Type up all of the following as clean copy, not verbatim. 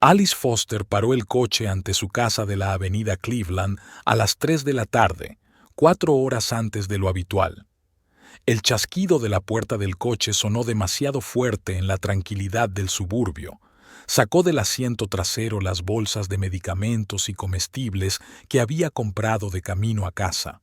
Alice Foster paró el coche ante su casa de la avenida Cleveland a las 3 de la tarde, 4 horas antes de lo habitual. El chasquido de la puerta del coche sonó demasiado fuerte en la tranquilidad del suburbio. Sacó del asiento trasero las bolsas de medicamentos y comestibles que había comprado de camino a casa.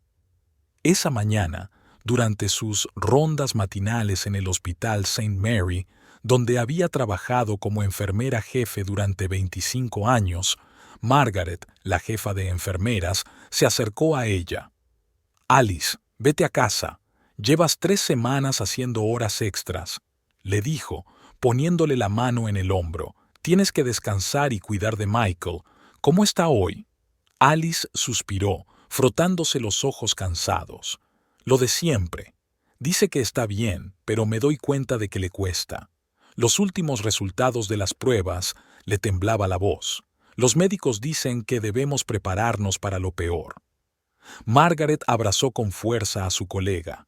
Esa mañana, durante sus rondas matinales en el Hospital St. Mary, donde había trabajado como enfermera jefe durante 25 años, Margaret, la jefa de enfermeras, se acercó a ella. «Alice, vete a casa. Llevas 3 semanas haciendo horas extras», le dijo, poniéndole la mano en el hombro. «Tienes que descansar y cuidar de Michael. ¿Cómo está hoy?» Alice suspiró, frotándose los ojos cansados. «Lo de siempre. Dice que está bien, pero me doy cuenta de que le cuesta. Los últimos resultados de las pruebas», le temblaba la voz. «Los médicos dicen que debemos prepararnos para lo peor». Margaret abrazó con fuerza a su colega.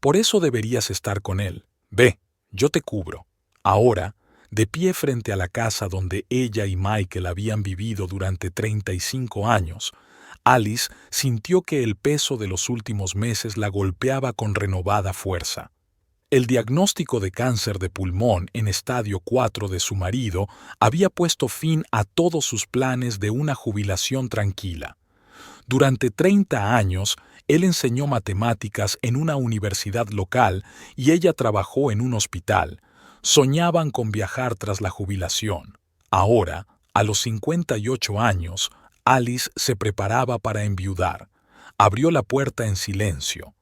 «Por eso deberías estar con él. Ve, yo te cubro». Ahora, de pie frente a la casa donde ella y Michael habían vivido durante 35 años, Alice sintió que el peso de los últimos meses la golpeaba con renovada fuerza. El diagnóstico de cáncer de pulmón en estadio 4 de su marido había puesto fin a todos sus planes de una jubilación tranquila. Durante 30 años, él enseñó matemáticas en una universidad local y ella trabajó en un hospital. Soñaban con viajar tras la jubilación. Ahora, a los 58 años, Alice se preparaba para enviudar. Abrió la puerta en silencio.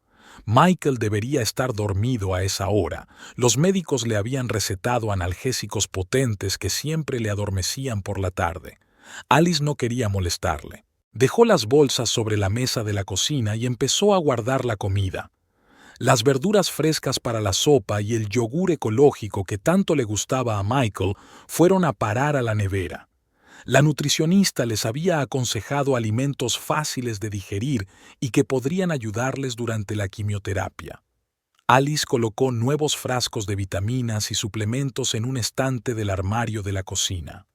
Michael debería estar dormido a esa hora. Los médicos le habían recetado analgésicos potentes que siempre le adormecían por la tarde. Alice no quería molestarle. Dejó las bolsas sobre la mesa de la cocina y empezó a guardar la comida. Las verduras frescas para la sopa y el yogur ecológico que tanto le gustaba a Michael fueron a parar a la nevera. La nutricionista les había aconsejado alimentos fáciles de digerir y que podrían ayudarles durante la quimioterapia. Alice colocó nuevos frascos de vitaminas y suplementos en un estante del armario de la cocina.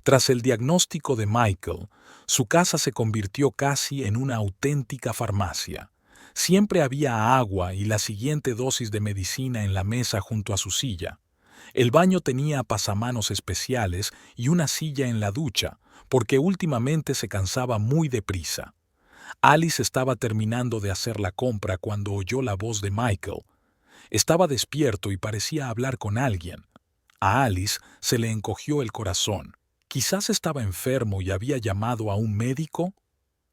Tras el diagnóstico de Michael, su casa se convirtió casi en una auténtica farmacia. Siempre había agua y la siguiente dosis de medicina en la mesa junto a su silla. El baño tenía pasamanos especiales y una silla en la ducha, porque últimamente se cansaba muy deprisa. Alice estaba terminando de hacer la compra cuando oyó la voz de Michael. Estaba despierto y parecía hablar con alguien. A Alice se le encogió el corazón. ¿Quizás estaba enfermo y había llamado a un médico?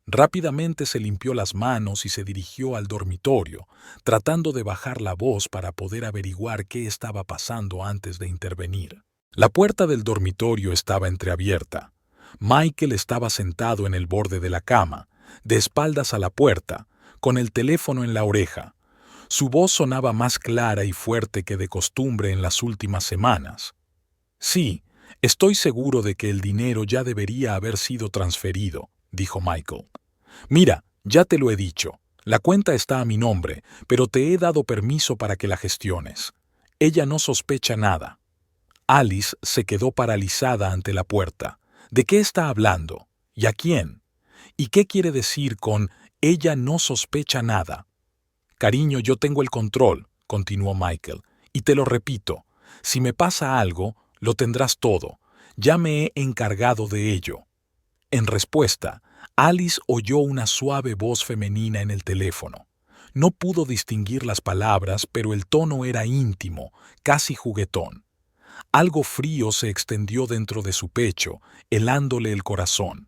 Rápidamente se limpió las manos y se dirigió al dormitorio, tratando de bajar la voz para poder averiguar qué estaba pasando antes de intervenir. La puerta del dormitorio estaba entreabierta. Michael estaba sentado en el borde de la cama, de espaldas a la puerta, con el teléfono en la oreja. Su voz sonaba más clara y fuerte que de costumbre en las últimas semanas. «Sí, estoy seguro de que el dinero ya debería haber sido transferido», dijo Michael. «Mira, ya te lo he dicho. La cuenta está a mi nombre, pero te he dado permiso para que la gestiones. Ella no sospecha nada». Alice se quedó paralizada ante la puerta. ¿De qué está hablando? ¿Y a quién? ¿Y qué quiere decir con «ella no sospecha nada»? «Cariño, yo tengo el control», continuó Michael, «y te lo repito. Si me pasa algo, lo tendrás todo. Ya me he encargado de ello». En respuesta, Alice oyó una suave voz femenina en el teléfono. No pudo distinguir las palabras, pero el tono era íntimo, casi juguetón. Algo frío se extendió dentro de su pecho, helándole el corazón.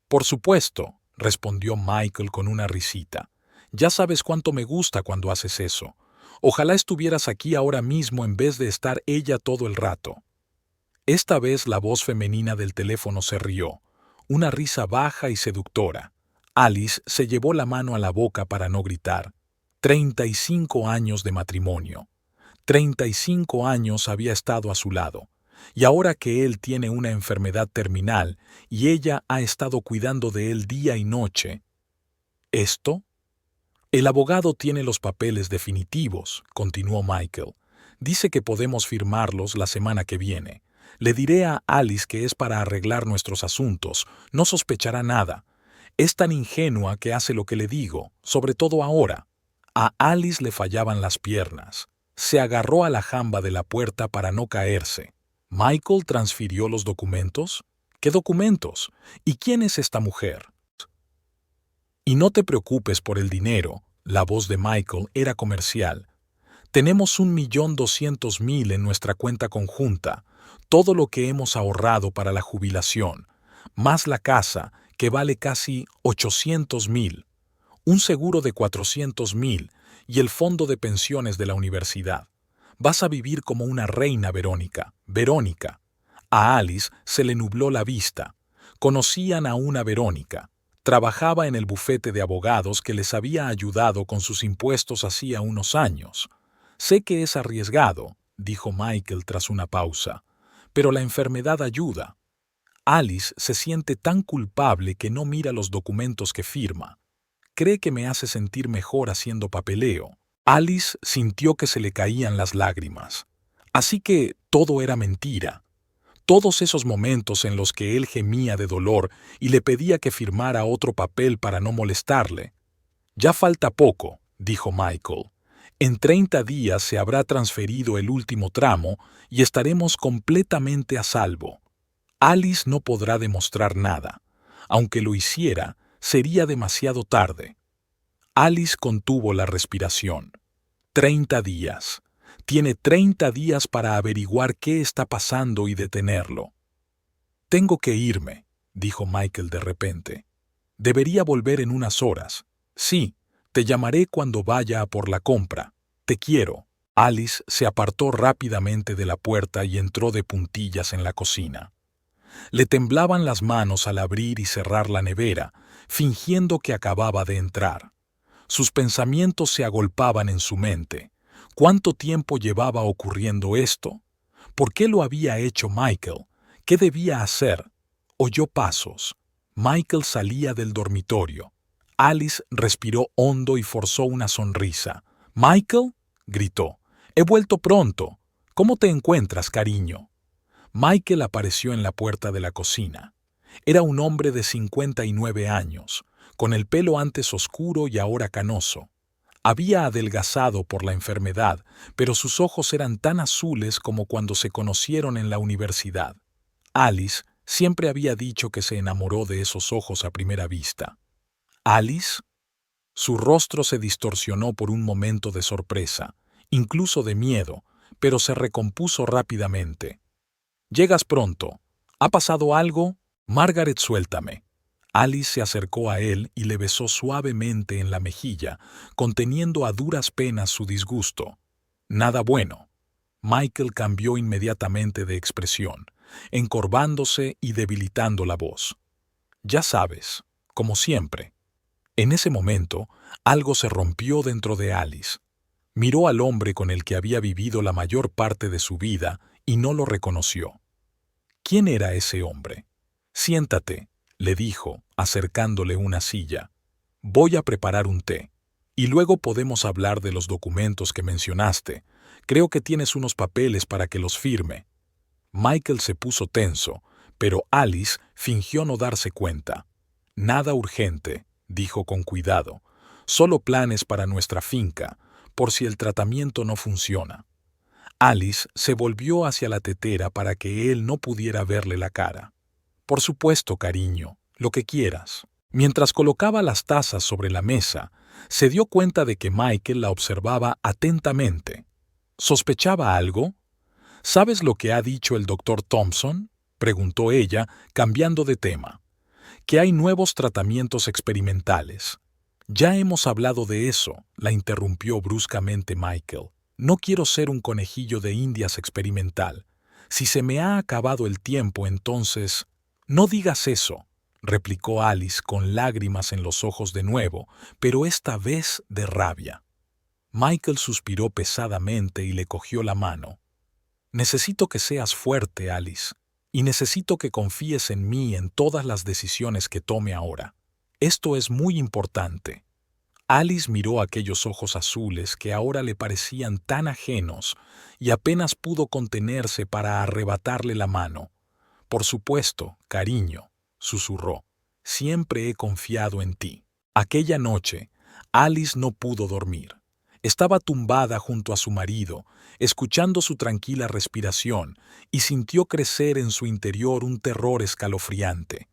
«Por supuesto», respondió Michael con una risita. «Ya sabes cuánto me gusta cuando haces eso. Ojalá estuvieras aquí ahora mismo en vez de estar ella todo el rato». Esta vez la voz femenina del teléfono se rió, una risa baja y seductora. Alice se llevó la mano a la boca para no gritar. 35 años de matrimonio. 35 años había estado a su lado. Y ahora que él tiene una enfermedad terminal y ella ha estado cuidando de él día y noche. ¿Esto? «El abogado tiene los papeles definitivos», continuó Michael. «Dice que podemos firmarlos la semana que viene. Le diré a Alice que es para arreglar nuestros asuntos. No sospechará nada. Es tan ingenua que hace lo que le digo, sobre todo ahora. A Alice le fallaban las piernas. Se agarró a la jamba de la puerta para no caerse. ¿Michael transfirió los documentos? ¿Qué documentos? ¿Y quién es esta mujer? Y no te preocupes por el dinero. La voz de Michael era comercial. Tenemos 1.200.000 en nuestra cuenta conjunta, todo lo que hemos ahorrado para la jubilación, más la casa, que vale casi 800.000, un seguro de 400.000 y el fondo de pensiones de la universidad. Vas a vivir como una reina, Verónica. Verónica. A Alice se le nubló la vista. Conocían a una Verónica. Trabajaba en el bufete de abogados que les había ayudado con sus impuestos hacía unos años. Sé que es arriesgado, dijo Michael tras una pausa, pero la enfermedad ayuda. Alice se siente tan culpable que no mira los documentos que firma. Cree que me hace sentir mejor haciendo papeleo. Alice sintió que se le caían las lágrimas. Así que todo era mentira. Todos esos momentos en los que él gemía de dolor y le pedía que firmara otro papel para no molestarle. Ya falta poco, dijo Michael. En 30 días se habrá transferido el último tramo y estaremos completamente a salvo. Alice no podrá demostrar nada. Aunque lo hiciera, sería demasiado tarde. Alice contuvo la respiración. 30 días. Tiene 30 días para averiguar qué está pasando y detenerlo. Tengo que irme, dijo Michael de repente. Debería volver en unas horas. Sí, te llamaré cuando vaya a por la compra. Te quiero. Alice se apartó rápidamente de la puerta y entró de puntillas en la cocina. Le temblaban las manos al abrir y cerrar la nevera, fingiendo que acababa de entrar. Sus pensamientos se agolpaban en su mente. ¿Cuánto tiempo llevaba ocurriendo esto? ¿Por qué lo había hecho Michael? ¿Qué debía hacer? Oyó pasos. Michael salía del dormitorio. Alice respiró hondo y forzó una sonrisa. «¿Michael?», gritó. «He vuelto pronto. ¿Cómo te encuentras, cariño?». Michael apareció en la puerta de la cocina. Era un hombre de 59 años, con el pelo antes oscuro y ahora canoso. Había adelgazado por la enfermedad, pero sus ojos eran tan azules como cuando se conocieron en la universidad. Alice siempre había dicho que se enamoró de esos ojos a primera vista. «¿Alice?». Su rostro se distorsionó por un momento de sorpresa, incluso de miedo, pero se recompuso rápidamente. «Llegas pronto. ¿Ha pasado algo? Margaret, suéltame». Alice se acercó a él y le besó suavemente en la mejilla, conteniendo a duras penas su disgusto. «Nada bueno». Michael cambió inmediatamente de expresión, encorvándose y debilitando la voz. «Ya sabes, como siempre». En ese momento, algo se rompió dentro de Alice. Miró al hombre con el que había vivido la mayor parte de su vida y no lo reconoció. ¿Quién era ese hombre? «Siéntate», le dijo, acercándole una silla. «Voy a preparar un té. Y luego podemos hablar de los documentos que mencionaste. Creo que tienes unos papeles para que los firme». Michael se puso tenso, pero Alice fingió no darse cuenta. «Nada urgente», dijo con cuidado. «Solo planes para nuestra finca, por si el tratamiento no funciona». Alice se volvió hacia la tetera para que él no pudiera verle la cara. «Por supuesto, cariño, lo que quieras». Mientras colocaba las tazas sobre la mesa, se dio cuenta de que Michael la observaba atentamente. ¿Sospechaba algo? «¿Sabes lo que ha dicho el doctor Thompson?», preguntó ella, cambiando de tema. «Que hay nuevos tratamientos experimentales». «Ya hemos hablado de eso», la interrumpió bruscamente Michael. «No quiero ser un conejillo de indias experimental. Si se me ha acabado el tiempo, entonces...». «No digas eso», replicó Alice con lágrimas en los ojos de nuevo, pero esta vez de rabia. Michael suspiró pesadamente y le cogió la mano. «Necesito que seas fuerte, Alice, y necesito que confíes en mí en todas las decisiones que tome ahora. Esto es muy importante». Alice miró aquellos ojos azules que ahora le parecían tan ajenos y apenas pudo contenerse para arrebatarle la mano. «Por supuesto, cariño», susurró, «siempre he confiado en ti». Aquella noche, Alice no pudo dormir. Estaba tumbada junto a su marido, escuchando su tranquila respiración, y sintió crecer en su interior un terror escalofriante.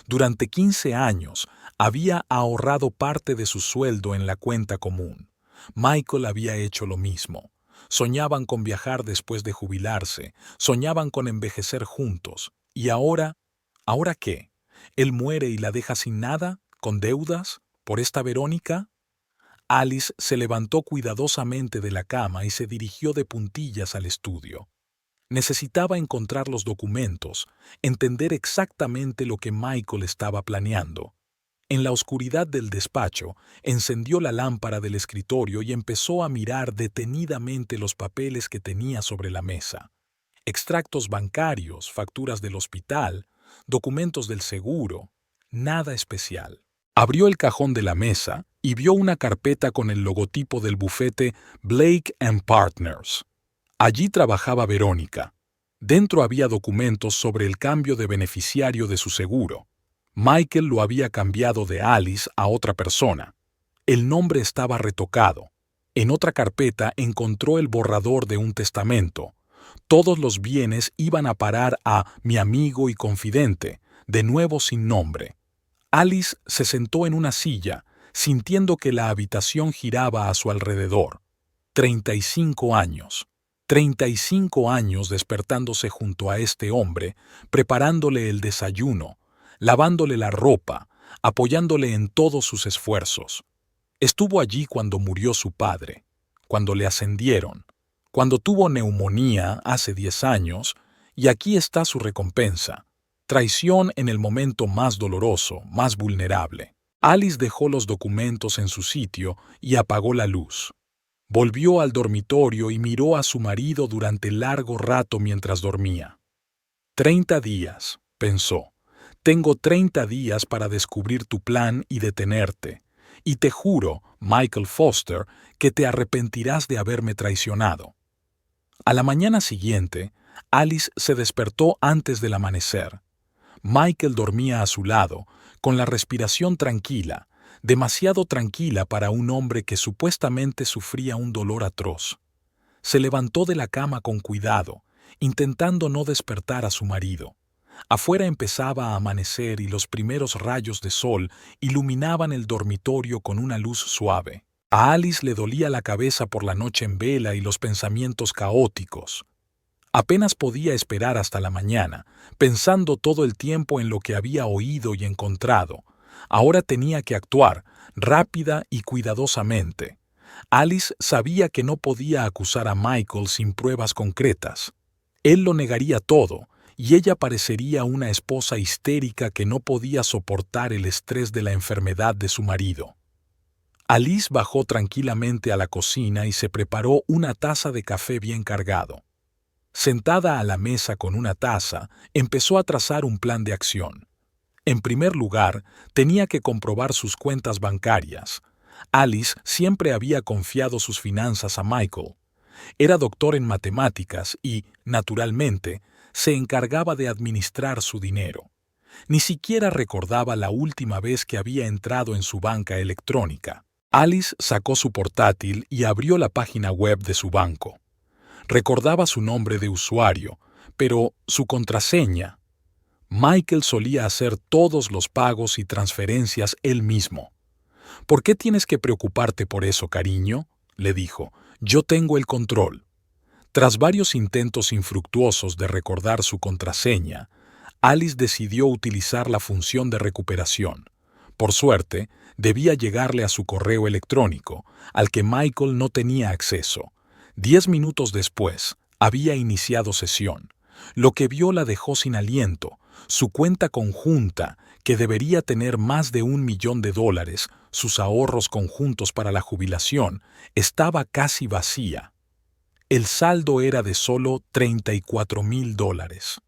Durante 15 años había ahorrado parte de su sueldo en la cuenta común. Michael había hecho lo mismo. Soñaban con viajar después de jubilarse, soñaban con envejecer juntos. ¿Y ahora? ¿Ahora qué? ¿Él muere y la deja sin nada? ¿Con deudas? ¿Por esta Verónica? Alice se levantó cuidadosamente de la cama y se dirigió de puntillas al estudio. Necesitaba encontrar los documentos, entender exactamente lo que Michael estaba planeando. En la oscuridad del despacho, encendió la lámpara del escritorio y empezó a mirar detenidamente los papeles que tenía sobre la mesa. Extractos bancarios, facturas del hospital, documentos del seguro, nada especial. Abrió el cajón de la mesa y vio una carpeta con el logotipo del bufete Blake & Partners. Allí trabajaba Verónica. Dentro había documentos sobre el cambio de beneficiario de su seguro. Michael lo había cambiado de Alice a otra persona. El nombre estaba retocado. En otra carpeta encontró el borrador de un testamento. Todos los bienes iban a parar a mi amigo y confidente, de nuevo sin nombre. Alice se sentó en una silla, sintiendo que la habitación giraba a su alrededor. 35 años. 35 años despertándose junto a este hombre, preparándole el desayuno, lavándole la ropa, apoyándole en todos sus esfuerzos. Estuvo allí cuando murió su padre, cuando le ascendieron, cuando tuvo neumonía hace 10 años, y aquí está su recompensa. Traición en el momento más doloroso, más vulnerable. Alice dejó los documentos en su sitio y apagó la luz. Volvió al dormitorio y miró a su marido durante largo rato mientras dormía. 30 días, pensó. Tengo 30 días para descubrir tu plan y detenerte. Y te juro, Michael Foster, que te arrepentirás de haberme traicionado. A la mañana siguiente, Alice se despertó antes del amanecer. Michael dormía a su lado, con la respiración tranquila, demasiado tranquila para un hombre que supuestamente sufría un dolor atroz. Se levantó de la cama con cuidado, intentando no despertar a su marido. Afuera empezaba a amanecer y los primeros rayos de sol iluminaban el dormitorio con una luz suave. A Alice le dolía la cabeza por la noche en vela y los pensamientos caóticos. Apenas podía esperar hasta la mañana, pensando todo el tiempo en lo que había oído y encontrado. Ahora tenía que actuar, rápida y cuidadosamente. Alice sabía que no podía acusar a Michael sin pruebas concretas. Él lo negaría todo, y ella parecería una esposa histérica que no podía soportar el estrés de la enfermedad de su marido. Alice bajó tranquilamente a la cocina y se preparó una taza de café bien cargado. Sentada a la mesa con una taza, empezó a trazar un plan de acción. En primer lugar, tenía que comprobar sus cuentas bancarias. Alice siempre había confiado sus finanzas a Michael. Era doctor en matemáticas y, naturalmente, se encargaba de administrar su dinero. Ni siquiera recordaba la última vez que había entrado en su banca electrónica. Alice sacó su portátil y abrió la página web de su banco. Recordaba su nombre de usuario, pero su contraseña. Michael solía hacer todos los pagos y transferencias él mismo. «¿Por qué tienes que preocuparte por eso, cariño?», le dijo. «Yo tengo el control». Tras varios intentos infructuosos de recordar su contraseña, Alice decidió utilizar la función de recuperación. Por suerte, debía llegarle a su correo electrónico, al que Michael no tenía acceso. 10 minutos después, había iniciado sesión. Lo que vio la dejó sin aliento. Su cuenta conjunta, que debería tener más de $1 millón, sus ahorros conjuntos para la jubilación, estaba casi vacía. El saldo era de solo $34,000.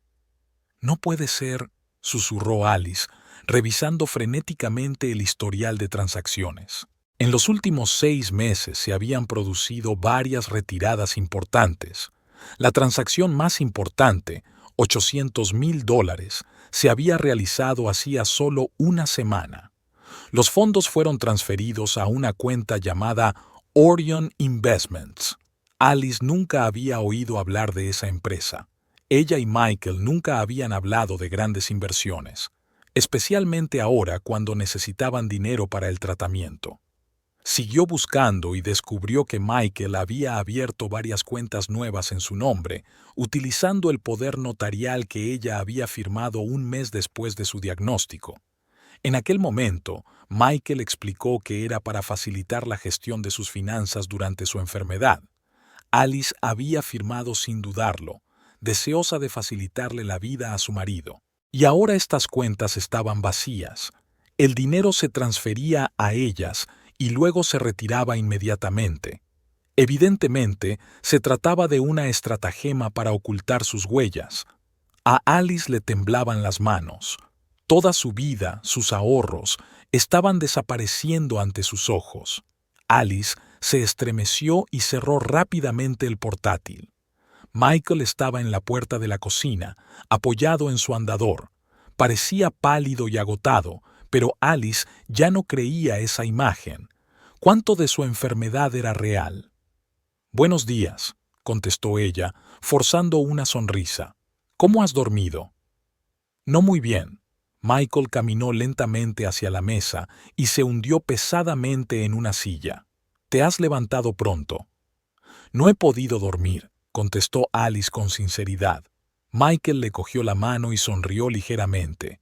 «No puede ser», susurró Alice, revisando frenéticamente el historial de transacciones. En los últimos 6 meses se habían producido varias retiradas importantes. La transacción más importante, $800,000, se había realizado hacía solo una semana. Los fondos fueron transferidos a una cuenta llamada Orion Investments. Alice nunca había oído hablar de esa empresa. Ella y Michael nunca habían hablado de grandes inversiones, especialmente ahora cuando necesitaban dinero para el tratamiento. Siguió buscando y descubrió que Michael había abierto varias cuentas nuevas en su nombre, utilizando el poder notarial que ella había firmado un mes después de su diagnóstico. En aquel momento, Michael explicó que era para facilitar la gestión de sus finanzas durante su enfermedad. Alice había firmado sin dudarlo, deseosa de facilitarle la vida a su marido. Y ahora estas cuentas estaban vacías. El dinero se transfería a ellas y luego se retiraba inmediatamente. Evidentemente, se trataba de una estratagema para ocultar sus huellas. A Alice le temblaban las manos. Toda su vida, sus ahorros, estaban desapareciendo ante sus ojos. Alice se estremeció y cerró rápidamente el portátil. Michael estaba en la puerta de la cocina, apoyado en su andador. Parecía pálido y agotado, pero Alice ya no creía esa imagen. ¿Cuánto de su enfermedad era real? «Buenos días», contestó ella, forzando una sonrisa. «¿Cómo has dormido?» «No muy bien». Michael caminó lentamente hacia la mesa y se hundió pesadamente en una silla. «¿Te has levantado pronto?» «No he podido dormir», contestó Alice con sinceridad. Michael le cogió la mano y sonrió ligeramente.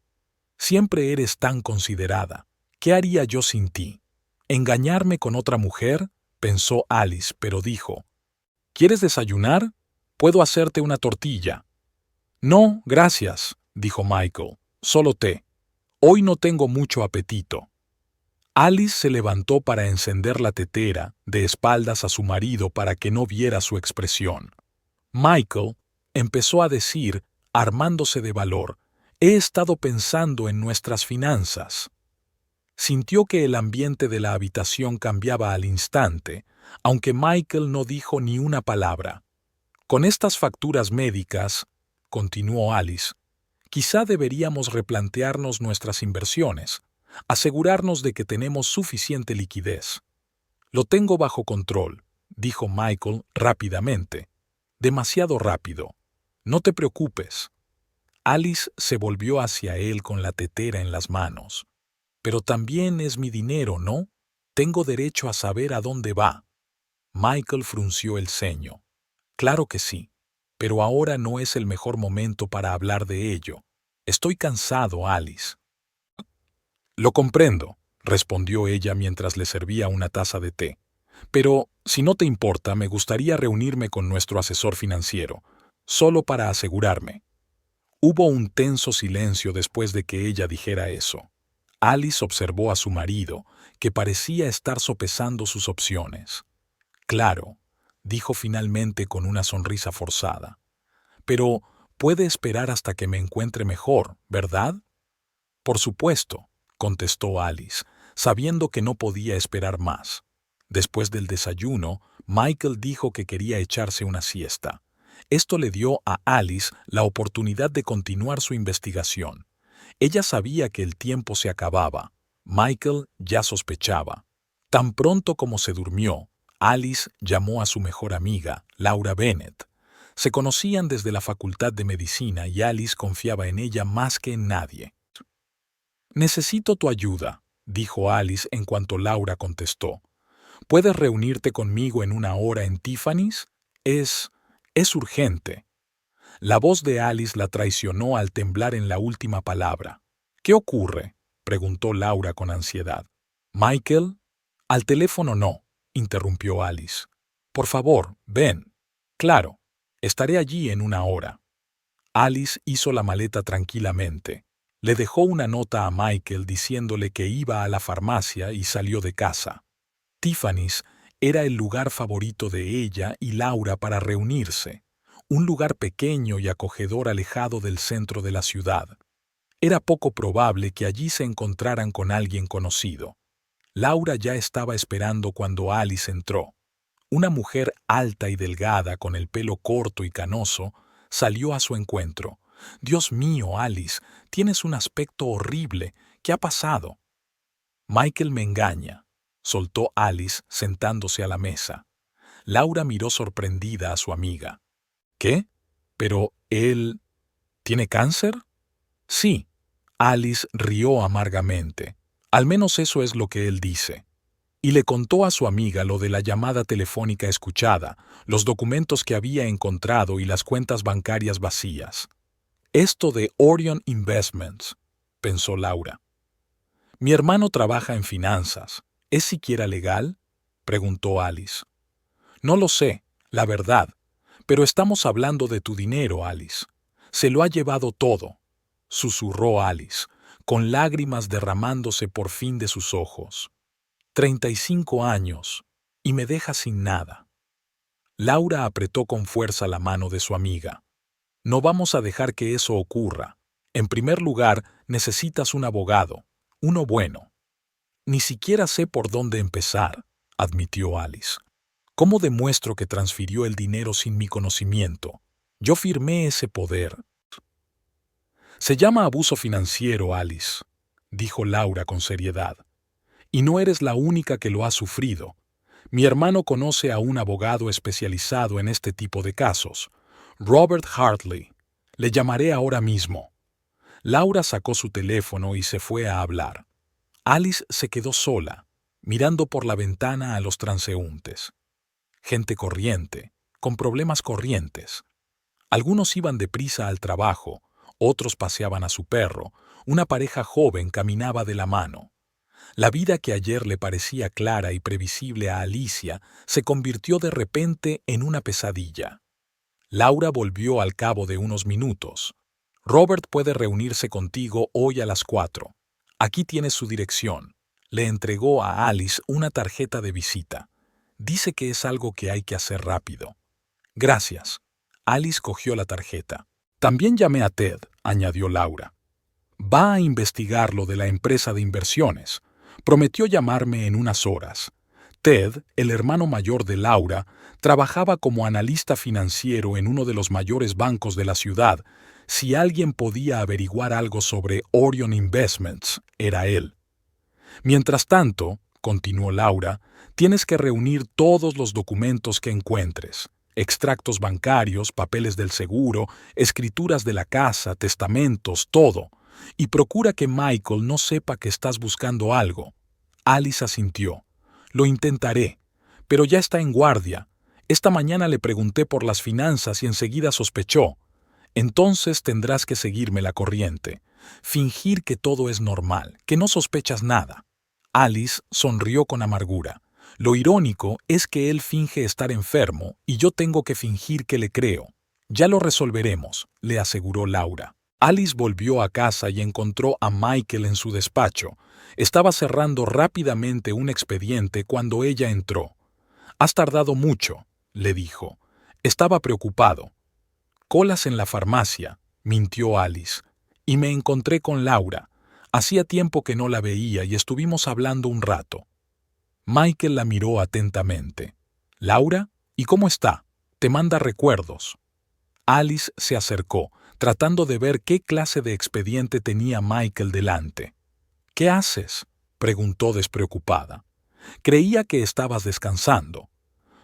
«Siempre eres tan considerada. ¿Qué haría yo sin ti?» «¿Engañarme con otra mujer?», pensó Alice, pero dijo. «¿Quieres desayunar? Puedo hacerte una tortilla». «No, gracias», dijo Michael. «Solo té. Hoy no tengo mucho apetito». Alice se levantó para encender la tetera, de espaldas a su marido para que no viera su expresión. Michael empezó a decir, armándose de valor, «He estado pensando en nuestras finanzas». Sintió que el ambiente de la habitación cambiaba al instante, aunque Michael no dijo ni una palabra. «Con estas facturas médicas», continuó Alice, «quizá deberíamos replantearnos nuestras inversiones, asegurarnos de que tenemos suficiente liquidez». «Lo tengo bajo control», dijo Michael rápidamente. «Demasiado rápido. No te preocupes». Alice se volvió hacia él con la tetera en las manos. «Pero también es mi dinero, ¿no? Tengo derecho a saber a dónde va». Michael frunció el ceño. «Claro que sí, pero ahora no es el mejor momento para hablar de ello. Estoy cansado, Alice». «Lo comprendo», respondió ella mientras le servía una taza de té. «Pero, si no te importa, me gustaría reunirme con nuestro asesor financiero, solo para asegurarme». Hubo un tenso silencio después de que ella dijera eso. Alice observó a su marido, que parecía estar sopesando sus opciones. «Claro», dijo finalmente con una sonrisa forzada. «Pero puede esperar hasta que me encuentre mejor, ¿verdad?» «Por supuesto», contestó Alice, sabiendo que no podía esperar más. Después del desayuno, Michael dijo que quería echarse una siesta. Esto le dio a Alice la oportunidad de continuar su investigación. Ella sabía que el tiempo se acababa. Michael ya sospechaba. Tan pronto como se durmió, Alice llamó a su mejor amiga, Laura Bennett. Se conocían desde la Facultad de Medicina y Alice confiaba en ella más que en nadie. «Necesito tu ayuda», dijo Alice en cuanto Laura contestó. «¿Puedes reunirte conmigo en una hora en Tiffany's? Es urgente». La voz de Alice la traicionó al temblar en la última palabra. «¿Qué ocurre?», preguntó Laura con ansiedad. «¿Michael?» «Al teléfono no», interrumpió Alice. «Por favor, ven». «Claro, estaré allí en una hora». Alice hizo la maleta tranquilamente. Le dejó una nota a Michael diciéndole que iba a la farmacia y salió de casa. Tiffany's era el lugar favorito de ella y Laura para reunirse, un lugar pequeño y acogedor alejado del centro de la ciudad. Era poco probable que allí se encontraran con alguien conocido. Laura ya estaba esperando cuando Alice entró. Una mujer alta y delgada, con el pelo corto y canoso, salió a su encuentro. «Dios mío, Alice, tienes un aspecto horrible. ¿Qué ha pasado?» «Michael me engaña», soltó Alice sentándose a la mesa. Laura miró sorprendida a su amiga. «¿Qué? ¿Pero él tiene cáncer?» «Sí». Alice rió amargamente. «Al menos eso es lo que él dice». Y le contó a su amiga lo de la llamada telefónica escuchada, los documentos que había encontrado y las cuentas bancarias vacías. «Esto de Orion Investments», pensó Laura. «Mi hermano trabaja en finanzas. ¿Es siquiera legal?», preguntó Alice. «No lo sé, la verdad. Pero estamos hablando de tu dinero, Alice. Se lo ha llevado todo», susurró Alice, con lágrimas derramándose por fin de sus ojos. 35 años, y me deja sin nada. Laura apretó con fuerza la mano de su amiga. «No vamos a dejar que eso ocurra. En primer lugar, necesitas un abogado, uno bueno». «Ni siquiera sé por dónde empezar», admitió Alice. «¿Cómo demuestro que transfirió el dinero sin mi conocimiento? Yo firmé ese poder». «Se llama abuso financiero, Alice», dijo Laura con seriedad. «Y no eres la única que lo ha sufrido. Mi hermano conoce a un abogado especializado en este tipo de casos, Robert Hartley. Le llamaré ahora mismo». Laura sacó su teléfono y se fue a hablar. Alice se quedó sola, mirando por la ventana a los transeúntes. Gente corriente, con problemas corrientes. Algunos iban deprisa al trabajo, otros paseaban a su perro, una pareja joven caminaba de la mano. La vida que ayer le parecía clara y previsible a Alicia se convirtió de repente en una pesadilla. Laura volvió al cabo de unos minutos. «Robert puede reunirse contigo hoy a las 4. Aquí tienes su dirección». Le entregó a Alice una tarjeta de visita. «Dice que es algo que hay que hacer rápido». «Gracias». Alice cogió la tarjeta. «También llamé a Ted», añadió Laura. «Va a investigar lo de la empresa de inversiones. Prometió llamarme en unas horas». Ted, el hermano mayor de Laura, trabajaba como analista financiero en uno de los mayores bancos de la ciudad. Si alguien podía averiguar algo sobre Orion Investments, era él. «Mientras tanto», continuó Laura, «tienes que reunir todos los documentos que encuentres. Extractos bancarios, papeles del seguro, escrituras de la casa, testamentos, todo. Y procura que Michael no sepa que estás buscando algo». Alice asintió. «Lo intentaré, pero ya está en guardia. Esta mañana le pregunté por las finanzas y enseguida sospechó. Entonces tendrás que seguirme la corriente. Fingir que todo es normal, que no sospechas nada». Alice sonrió con amargura. «Lo irónico es que él finge estar enfermo y yo tengo que fingir que le creo. Ya lo resolveremos», le aseguró Laura. Alice volvió a casa y encontró a Michael en su despacho. Estaba cerrando rápidamente un expediente cuando ella entró. «Has tardado mucho», le dijo. «Estaba preocupado». «Colas en la farmacia», mintió Alice. «Y me encontré con Laura. Hacía tiempo que no la veía y estuvimos hablando un rato». Michael la miró atentamente. «¿Laura? ¿Y cómo está? Te manda recuerdos». Alice se acercó, tratando de ver qué clase de expediente tenía Michael delante. «¿Qué haces?», preguntó despreocupada. «Creía que estabas descansando».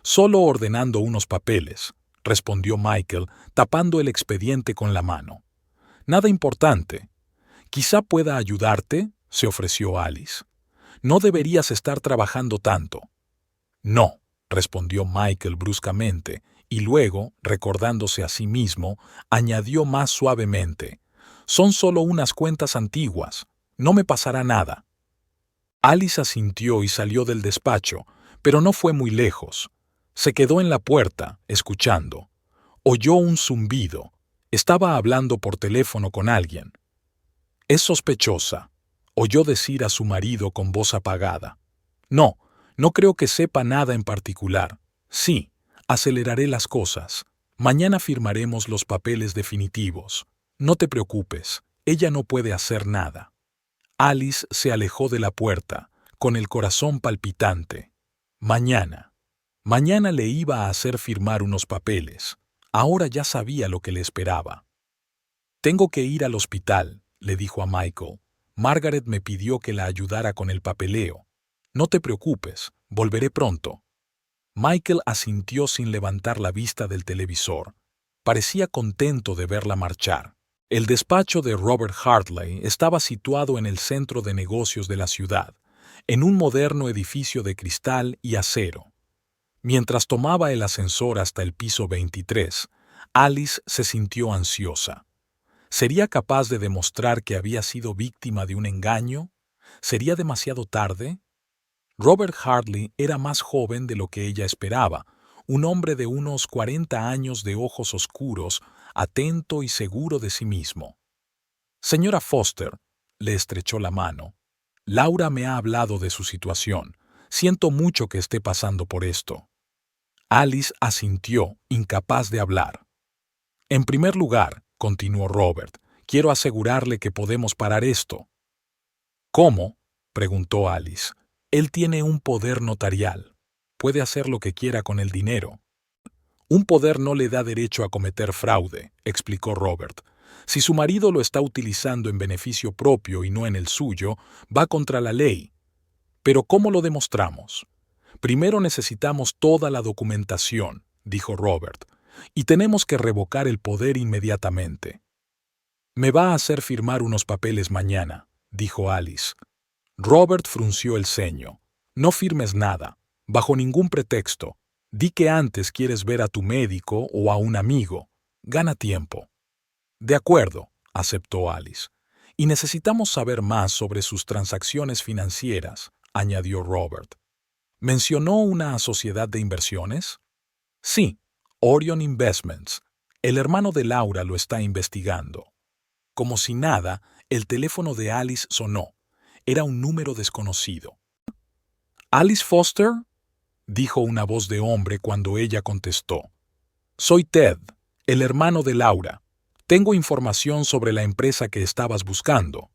«Solo ordenando unos papeles», respondió Michael, tapando el expediente con la mano. «Nada importante». «Quizá pueda ayudarte», se ofreció Alice. «No deberías estar trabajando tanto». «No», respondió Michael bruscamente, y luego, recordándose a sí mismo, añadió más suavemente: «Son solo unas cuentas antiguas. No me pasará nada». Alice asintió y salió del despacho, pero no fue muy lejos. Se quedó en la puerta, escuchando. Oyó un zumbido. Estaba hablando por teléfono con alguien. «Es sospechosa», oyó decir a su marido con voz apagada. «No, no creo que sepa nada en particular. Sí, aceleraré las cosas. Mañana firmaremos los papeles definitivos. No te preocupes, ella no puede hacer nada». Alice se alejó de la puerta, con el corazón palpitante. Mañana. Mañana le iba a hacer firmar unos papeles. Ahora ya sabía lo que le esperaba. Tengo que ir al hospital, le dijo a Michael. Margaret me pidió que la ayudara con el papeleo. No te preocupes, volveré pronto. Michael asintió sin levantar la vista del televisor. Parecía contento de verla marchar. El despacho de Robert Hartley estaba situado en el centro de negocios de la ciudad, en un moderno edificio de cristal y acero. Mientras tomaba el ascensor hasta el piso 23, Alice se sintió ansiosa. ¿Sería capaz de demostrar que había sido víctima de un engaño? ¿Sería demasiado tarde? Robert Hartley era más joven de lo que ella esperaba, un hombre de unos 40 años de ojos oscuros, atento y seguro de sí mismo. Señora Foster, le estrechó la mano. Laura me ha hablado de su situación. Siento mucho que esté pasando por esto. Alice asintió, incapaz de hablar. En primer lugar, continuó Robert, quiero asegurarle que podemos parar esto. ¿Cómo?, preguntó Alice. Él tiene un poder notarial. Puede hacer lo que quiera con el dinero. Un poder no le da derecho a cometer fraude, explicó Robert. Si su marido lo está utilizando en beneficio propio y no en el suyo, va contra la ley. Pero ¿cómo lo demostramos? Primero necesitamos toda la documentación, dijo Robert, y tenemos que revocar el poder inmediatamente. Me va a hacer firmar unos papeles mañana, dijo Alice. Robert frunció el ceño. No firmes nada, bajo ningún pretexto. Di que antes quieres ver a tu médico o a un amigo. Gana tiempo. De acuerdo, aceptó Alice. Y necesitamos saber más sobre sus transacciones financieras, añadió Robert. ¿Mencionó una sociedad de inversiones? Sí, Orion Investments. El hermano de Laura lo está investigando. Como si nada, el teléfono de Alice sonó. Era un número desconocido. ¿Alice Foster?, dijo una voz de hombre cuando ella contestó. Soy Ted, el hermano de Laura. Tengo información sobre la empresa que estabas buscando.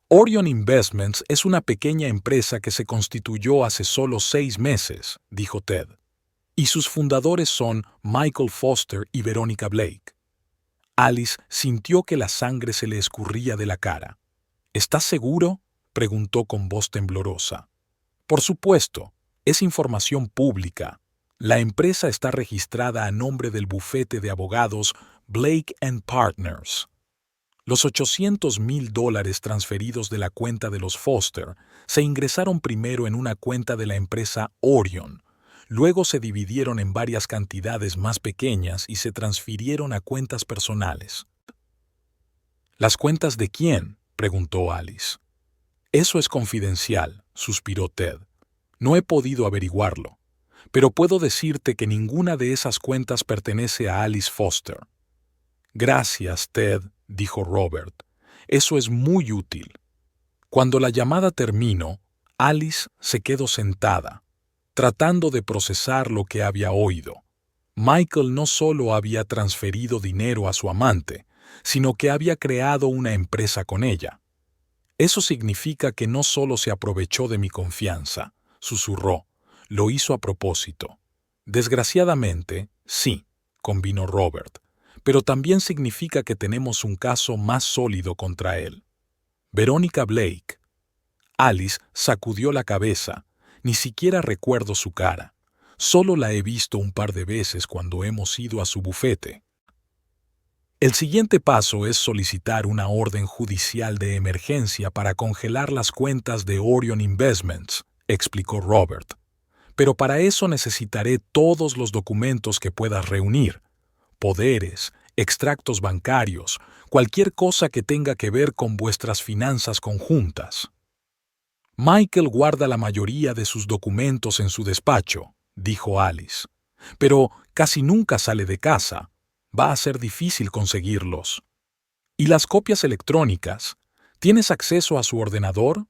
Orion Investments es una pequeña empresa que se constituyó hace solo 6 meses, dijo Ted. Y sus fundadores son Michael Foster y Veronica Blake. Alice sintió que la sangre se le escurría de la cara. ¿Estás seguro?, preguntó con voz temblorosa. Por supuesto, es información pública. La empresa está registrada a nombre del bufete de abogados Blake & Partners. Los $800,000 transferidos de la cuenta de los Foster se ingresaron primero en una cuenta de la empresa Orion. Luego se dividieron en varias cantidades más pequeñas y se transfirieron a cuentas personales. ¿Las cuentas de quién?, preguntó Alice. Eso es confidencial, suspiró Ted. No he podido averiguarlo, pero puedo decirte que ninguna de esas cuentas pertenece a Alice Foster. Gracias, Ted, dijo Robert. Eso es muy útil. Cuando la llamada terminó, Alice se quedó sentada, tratando de procesar lo que había oído. Michael no solo había transferido dinero a su amante, sino que había creado una empresa con ella. Eso significa que no solo se aprovechó de mi confianza, susurró, lo hizo a propósito. Desgraciadamente, sí, convino Robert, pero también significa que tenemos un caso más sólido contra él. Veronica Blake. Alice sacudió la cabeza. Ni siquiera recuerdo su cara. Solo la he visto un par de veces cuando hemos ido a su bufete. El siguiente paso es solicitar una orden judicial de emergencia para congelar las cuentas de Orion Investments, explicó Robert. Pero para eso necesitaré todos los documentos que puedas reunir. Poderes, extractos bancarios, cualquier cosa que tenga que ver con vuestras finanzas conjuntas. Michael guarda la mayoría de sus documentos en su despacho, dijo Alice. Pero casi nunca sale de casa. Va a ser difícil conseguirlos. ¿Y las copias electrónicas? ¿Tienes acceso a su ordenador?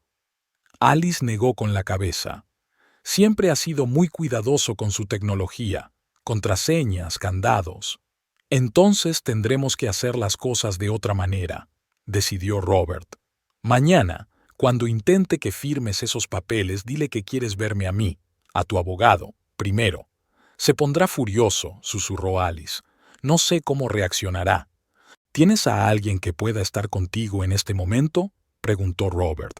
Alice negó con la cabeza. Siempre ha sido muy cuidadoso con su tecnología, contraseñas, candados. Entonces tendremos que hacer las cosas de otra manera, decidió Robert. Mañana, Cuando intente que firmes esos papeles, dile que quieres verme a mí, a tu abogado, primero. Se pondrá furioso, susurró Alice. No sé cómo reaccionará. ¿Tienes a alguien que pueda estar contigo en este momento?, preguntó Robert.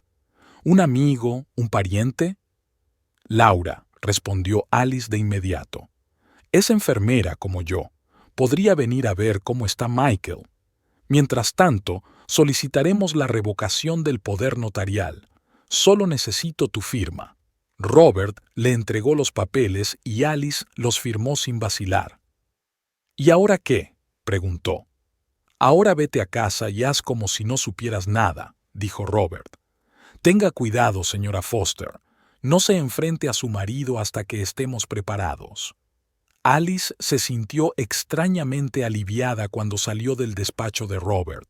¿Un amigo, un pariente? Laura, respondió Alice de inmediato. Es enfermera como yo. Podría venir a ver cómo está Michael. Mientras tanto, solicitaremos la revocación del poder notarial. Solo necesito tu firma. Robert le entregó los papeles y Alice los firmó sin vacilar. ¿Y ahora qué?, preguntó. Ahora vete a casa y haz como si no supieras nada, dijo Robert. Tenga cuidado, señora Foster. No se enfrente a su marido hasta que estemos preparados. Alice se sintió extrañamente aliviada cuando salió del despacho de Robert.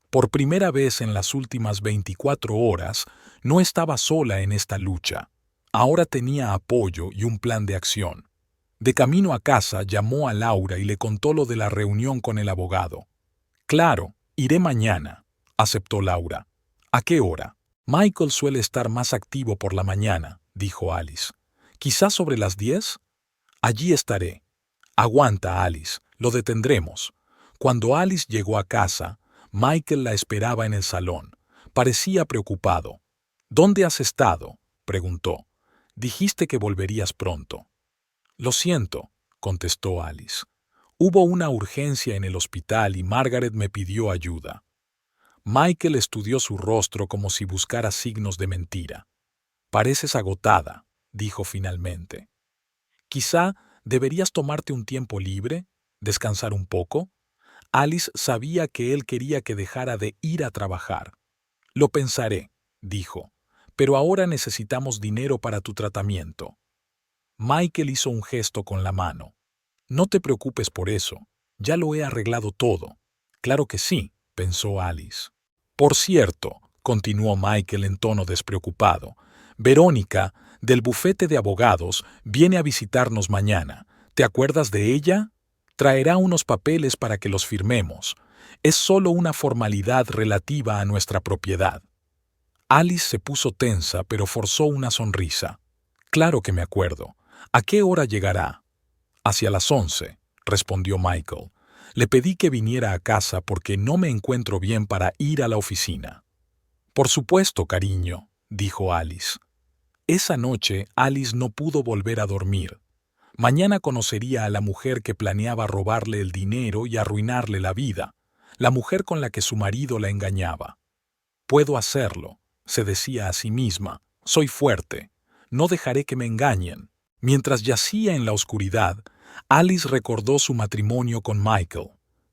Por primera vez en las últimas 24 horas, no estaba sola en esta lucha. Ahora tenía apoyo y un plan de acción. De camino a casa llamó a Laura y le contó lo de la reunión con el abogado. Claro, iré mañana, aceptó Laura. ¿A qué hora? Michael suele estar más activo por la mañana, dijo Alice. ¿Quizás sobre las 10? Allí estaré. Aguanta, Alice, lo detendremos. Cuando Alice llegó a casa, Michael la esperaba en el salón. Parecía preocupado. ¿Dónde has estado?, preguntó. Dijiste que volverías pronto. Lo siento, contestó Alice. Hubo una urgencia en el hospital y Margaret me pidió ayuda. Michael estudió su rostro como si buscara signos de mentira. Pareces agotada, dijo finalmente. Quizá deberías tomarte un tiempo libre, descansar un poco. Alice sabía que él quería que dejara de ir a trabajar. Lo pensaré, dijo, pero ahora necesitamos dinero para tu tratamiento. Michael hizo un gesto con la mano. No te preocupes por eso, ya lo he arreglado todo. Claro que sí, pensó Alice. Por cierto, continuó Michael en tono despreocupado, Verónica, del bufete de abogados, viene a visitarnos mañana. ¿Te acuerdas de ella? Traerá unos papeles para que los firmemos. Es solo una formalidad relativa a nuestra propiedad. Alice se puso tensa, pero forzó una sonrisa. Claro que me acuerdo. ¿A qué hora llegará? Hacia las 11, respondió Michael. Le pedí que viniera a casa porque no me encuentro bien para ir a la oficina. Por supuesto, cariño, dijo Alice. Esa noche Alice no pudo volver a dormir. Mañana conocería a la mujer que planeaba robarle el dinero y arruinarle la vida, la mujer con la que su marido la engañaba. Puedo hacerlo, se decía a sí misma. Soy fuerte. No dejaré que me engañen. Mientras yacía en la oscuridad, Alice recordó su matrimonio con Michael.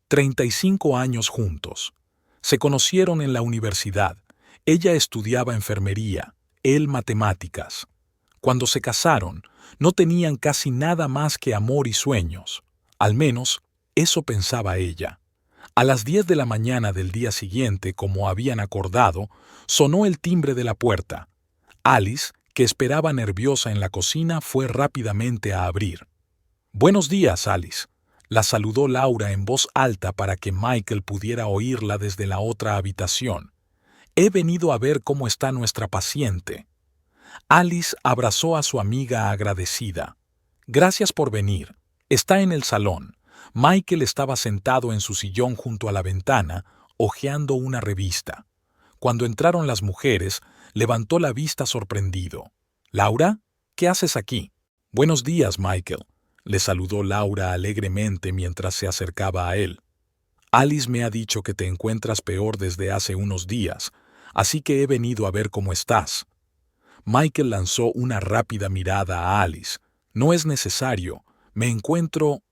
35 años juntos. Se conocieron en la universidad. Ella estudiaba enfermería, él matemáticas. Cuando se casaron, no tenían casi nada más que amor y sueños. Al menos, eso pensaba ella. A las 10 de la mañana del día siguiente, como habían acordado, sonó el timbre de la puerta. Alice, que esperaba nerviosa en la cocina, fue rápidamente a abrir. «Buenos días, Alice», la saludó Laura en voz alta para que Michael pudiera oírla desde la otra habitación. «He venido a ver cómo está nuestra paciente». Alice abrazó a su amiga agradecida. «Gracias por venir. Está en el salón». Michael estaba sentado en su sillón junto a la ventana, hojeando una revista. Cuando entraron las mujeres, levantó la vista sorprendido. «¿Laura? ¿Qué haces aquí?» «Buenos días, Michael», le saludó Laura alegremente mientras se acercaba a él. «Alice me ha dicho que te encuentras peor desde hace unos días, así que he venido a ver cómo estás». Michael lanzó una rápida mirada a Alice. «No es necesario. Me encuentro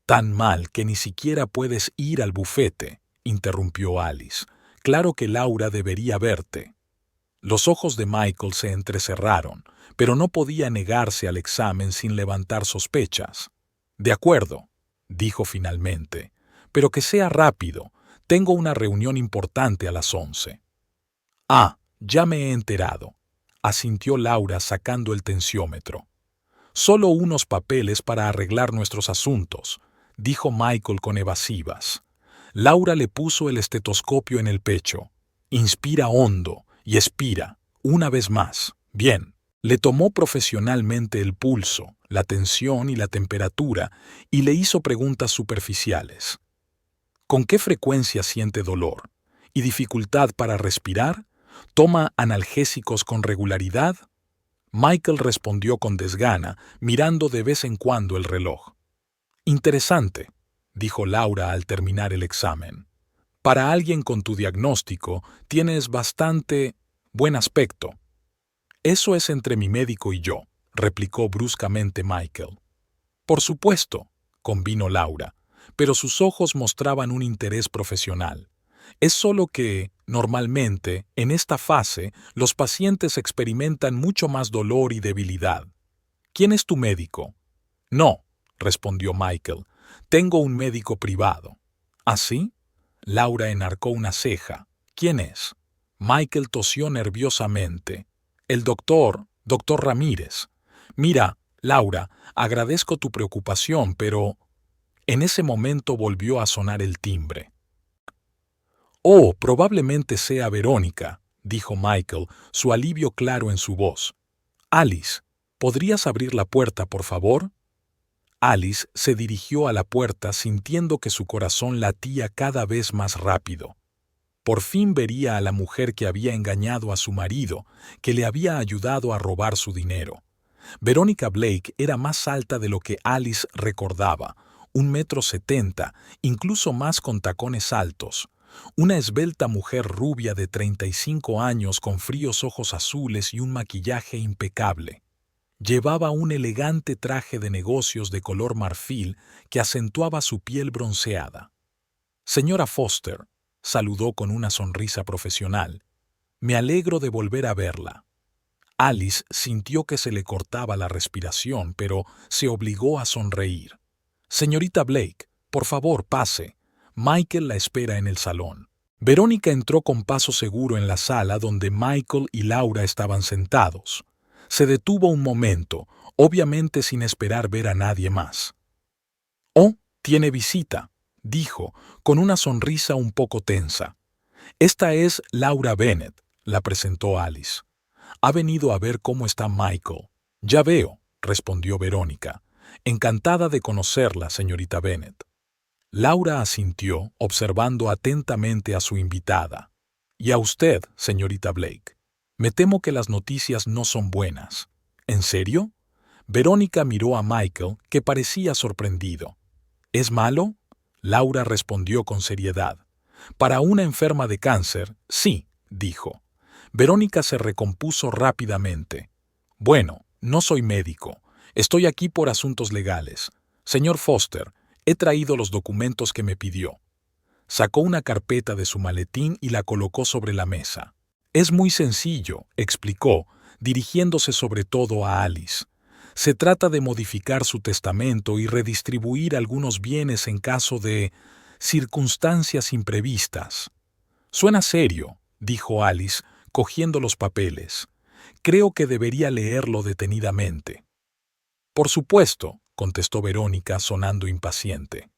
tan mal que ni siquiera puedes ir al bufete», interrumpió Alice. «Claro que Laura debería verte». Los ojos de Michael se entrecerraron, pero no podía negarse al examen sin levantar sospechas. «De acuerdo», dijo finalmente, «pero que sea rápido. Tengo una reunión importante a las 11». «Ah, ya me he enterado», asintió Laura sacando el tensiómetro. «Solo unos papeles para arreglar nuestros asuntos», dijo Michael con evasivas. Laura le puso el estetoscopio en el pecho. «Inspira hondo y expira», Una vez más. Bien. Le tomó profesionalmente el pulso, la tensión y la temperatura y le hizo preguntas superficiales. ¿Con qué frecuencia siente dolor? ¿Y dificultad para respirar? ¿Toma analgésicos con regularidad? Michael respondió con desgana, mirando de vez en cuando el reloj. Interesante, dijo Laura al terminar el examen. Para alguien con tu diagnóstico, tienes bastante buen aspecto. Eso es entre mi médico y yo, replicó bruscamente Michael. Por supuesto, convino Laura, pero sus ojos mostraban un interés profesional. Es solo que, normalmente, en esta fase, los pacientes experimentan mucho más dolor y debilidad. ¿Quién es tu médico? No, respondió Michael. Tengo un médico privado. ¿Ah, sí? Laura enarcó una ceja. ¿Quién es? Michael tosió nerviosamente. El doctor Ramírez. Mira, Laura, agradezco tu preocupación, pero... En ese momento volvió a sonar el timbre. Oh, probablemente sea Verónica, dijo Michael, su alivio claro en su voz. Alice, ¿podrías abrir la puerta, por favor? Alice se dirigió a la puerta sintiendo que su corazón latía cada vez más rápido. Por fin vería a la mujer que había engañado a su marido, que le había ayudado a robar su dinero. Verónica Blake era más alta de lo que Alice recordaba, 1,70 m, incluso más con tacones altos. Una esbelta mujer rubia de 35 años con fríos ojos azules y un maquillaje impecable. Llevaba un elegante traje de negocios de color marfil que acentuaba su piel bronceada. Señora Foster, saludó con una sonrisa profesional. Me alegro de volver a verla. Alice sintió que se le cortaba la respiración, pero se obligó a sonreír. Señorita Blake, por favor, pase. Michael la espera en el salón. Verónica entró con paso seguro en la sala donde Michael y Laura estaban sentados. Se detuvo un momento, obviamente sin esperar ver a nadie más. «Oh, tiene visita», dijo, con una sonrisa un poco tensa. «Esta es Laura Bennett», la presentó Alice. «Ha venido a ver cómo está Michael». «Ya veo», respondió Verónica. «Encantada de conocerla, señorita Bennett». Laura asintió, observando atentamente a su invitada. «Y a usted, señorita Blake. Me temo que las noticias no son buenas». «¿En serio?» Verónica miró a Michael, que parecía sorprendido. «¿Es malo?» Laura respondió con seriedad. «Para una enferma de cáncer, sí», dijo. Verónica se recompuso rápidamente. «Bueno, no soy médico. Estoy aquí por asuntos legales. Señor Foster, he traído los documentos que me pidió». Sacó una carpeta de su maletín y la colocó sobre la mesa. «Es muy sencillo», explicó, dirigiéndose sobre todo a Alice. «Se trata de modificar su testamento y redistribuir algunos bienes en caso de circunstancias imprevistas». «Suena serio», dijo Alice, cogiendo los papeles. «Creo que debería leerlo detenidamente». «Por supuesto», contestó Verónica, sonando impaciente.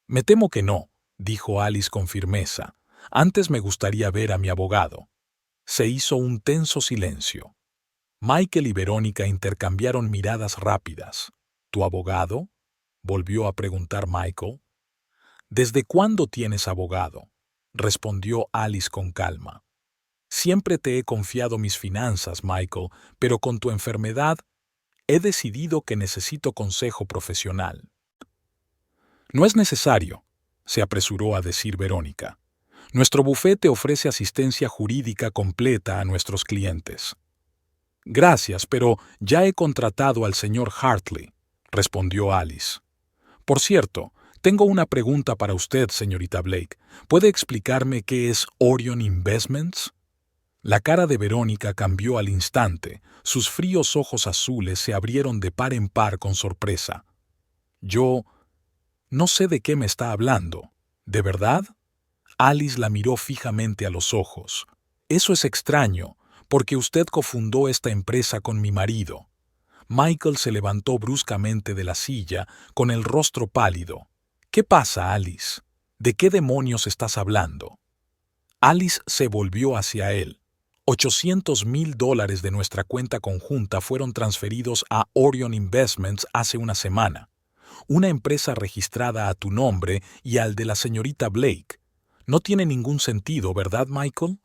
«Me temo que no», dijo Alice con firmeza. «Antes me gustaría ver a mi abogado». Se hizo un tenso silencio. Michael y Verónica intercambiaron miradas rápidas. «¿Tu abogado?», volvió a preguntar Michael. «¿Desde cuándo tienes abogado?», respondió Alice con calma. «Siempre te he confiado mis finanzas, Michael, pero con tu enfermedad he decidido que necesito consejo profesional». «No es necesario», se apresuró a decir Verónica. «Nuestro bufete ofrece asistencia jurídica completa a nuestros clientes». «Gracias, pero ya he contratado al señor Hartley», respondió Alice. «Por cierto, tengo una pregunta para usted, señorita Blake. ¿Puede explicarme qué es Orion Investments?» La cara de Verónica cambió al instante. Sus fríos ojos azules se abrieron de par en par con sorpresa. «Yo no sé de qué me está hablando. ¿De verdad?» Alice la miró fijamente a los ojos. «Eso es extraño, porque usted cofundó esta empresa con mi marido». Michael se levantó bruscamente de la silla, con el rostro pálido. «¿Qué pasa, Alice? ¿De qué demonios estás hablando?» Alice se volvió hacia él. $800,000 de nuestra cuenta conjunta fueron transferidos a Orion Investments hace una semana, una empresa registrada a tu nombre y al de la señorita Blake. No tiene ningún sentido, ¿verdad, Michael?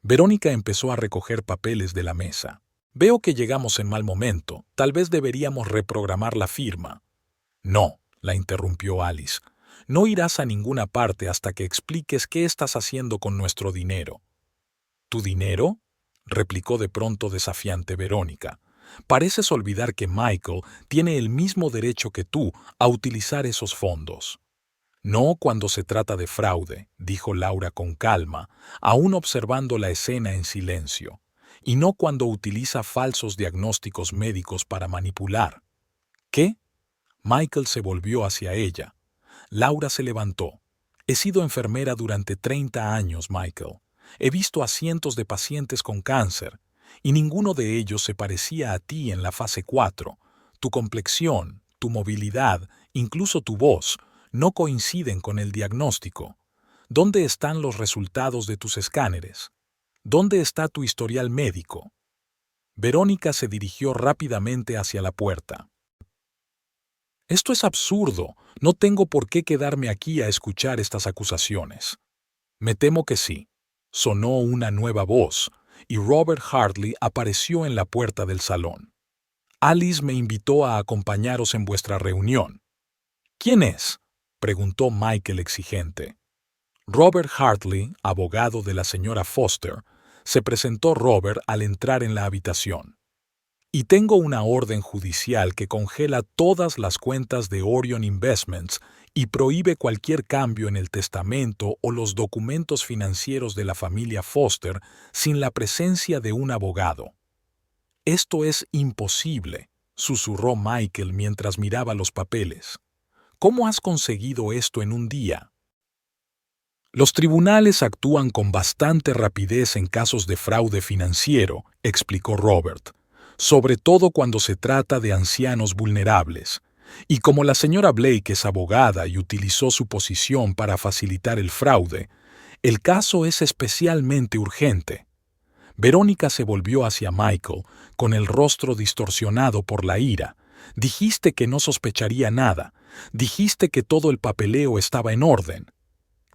Verónica empezó a recoger papeles de la mesa. Veo que llegamos en mal momento. Tal vez deberíamos reprogramar la firma. No, la interrumpió Alice. No irás a ninguna parte hasta que expliques qué estás haciendo con nuestro dinero. ¿Tu dinero?, replicó de pronto desafiante Verónica. Pareces olvidar que Michael tiene el mismo derecho que tú a utilizar esos fondos. No cuando se trata de fraude, dijo Laura con calma, aún observando la escena en silencio, y no cuando utiliza falsos diagnósticos médicos para manipular. ¿Qué? Michael se volvió hacia ella. Laura se levantó. He sido enfermera durante 30 años, Michael. He visto a cientos de pacientes con cáncer, y ninguno de ellos se parecía a ti en la fase 4. Tu complexión, tu movilidad, incluso tu voz, no coinciden con el diagnóstico. ¿Dónde están los resultados de tus escáneres? ¿Dónde está tu historial médico? Verónica se dirigió rápidamente hacia la puerta. Esto es absurdo. No tengo por qué quedarme aquí a escuchar estas acusaciones. Me temo que sí. Sonó una nueva voz, y Robert Hartley apareció en la puerta del salón. Alice me invitó a acompañaros en vuestra reunión. ¿Quién es?, preguntó Michael exigente. Robert Hartley, abogado de la señora Foster, se presentó Robert al entrar en la habitación. Y tengo una orden judicial que congela todas las cuentas de Orion Investments y prohíbe cualquier cambio en el testamento o los documentos financieros de la familia Foster sin la presencia de un abogado. Esto es imposible, susurró Michael mientras miraba los papeles. ¿Cómo has conseguido esto en un día? Los tribunales actúan con bastante rapidez en casos de fraude financiero, explicó Robert, sobre todo cuando se trata de ancianos vulnerables. Y como la señora Blake es abogada y utilizó su posición para facilitar el fraude, el caso es especialmente urgente. Verónica se volvió hacia Michael, con el rostro distorsionado por la ira. Dijiste que no sospecharía nada. Dijiste que todo el papeleo estaba en orden.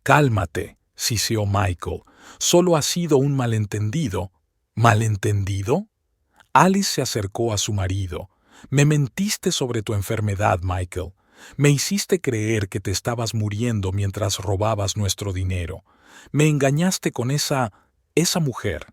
Cálmate, siseó Michael. Solo ha sido un malentendido. ¿Malentendido? Alice se acercó a su marido. Me mentiste sobre tu enfermedad, Michael. Me hiciste creer que te estabas muriendo mientras robabas nuestro dinero. Me engañaste con esa mujer.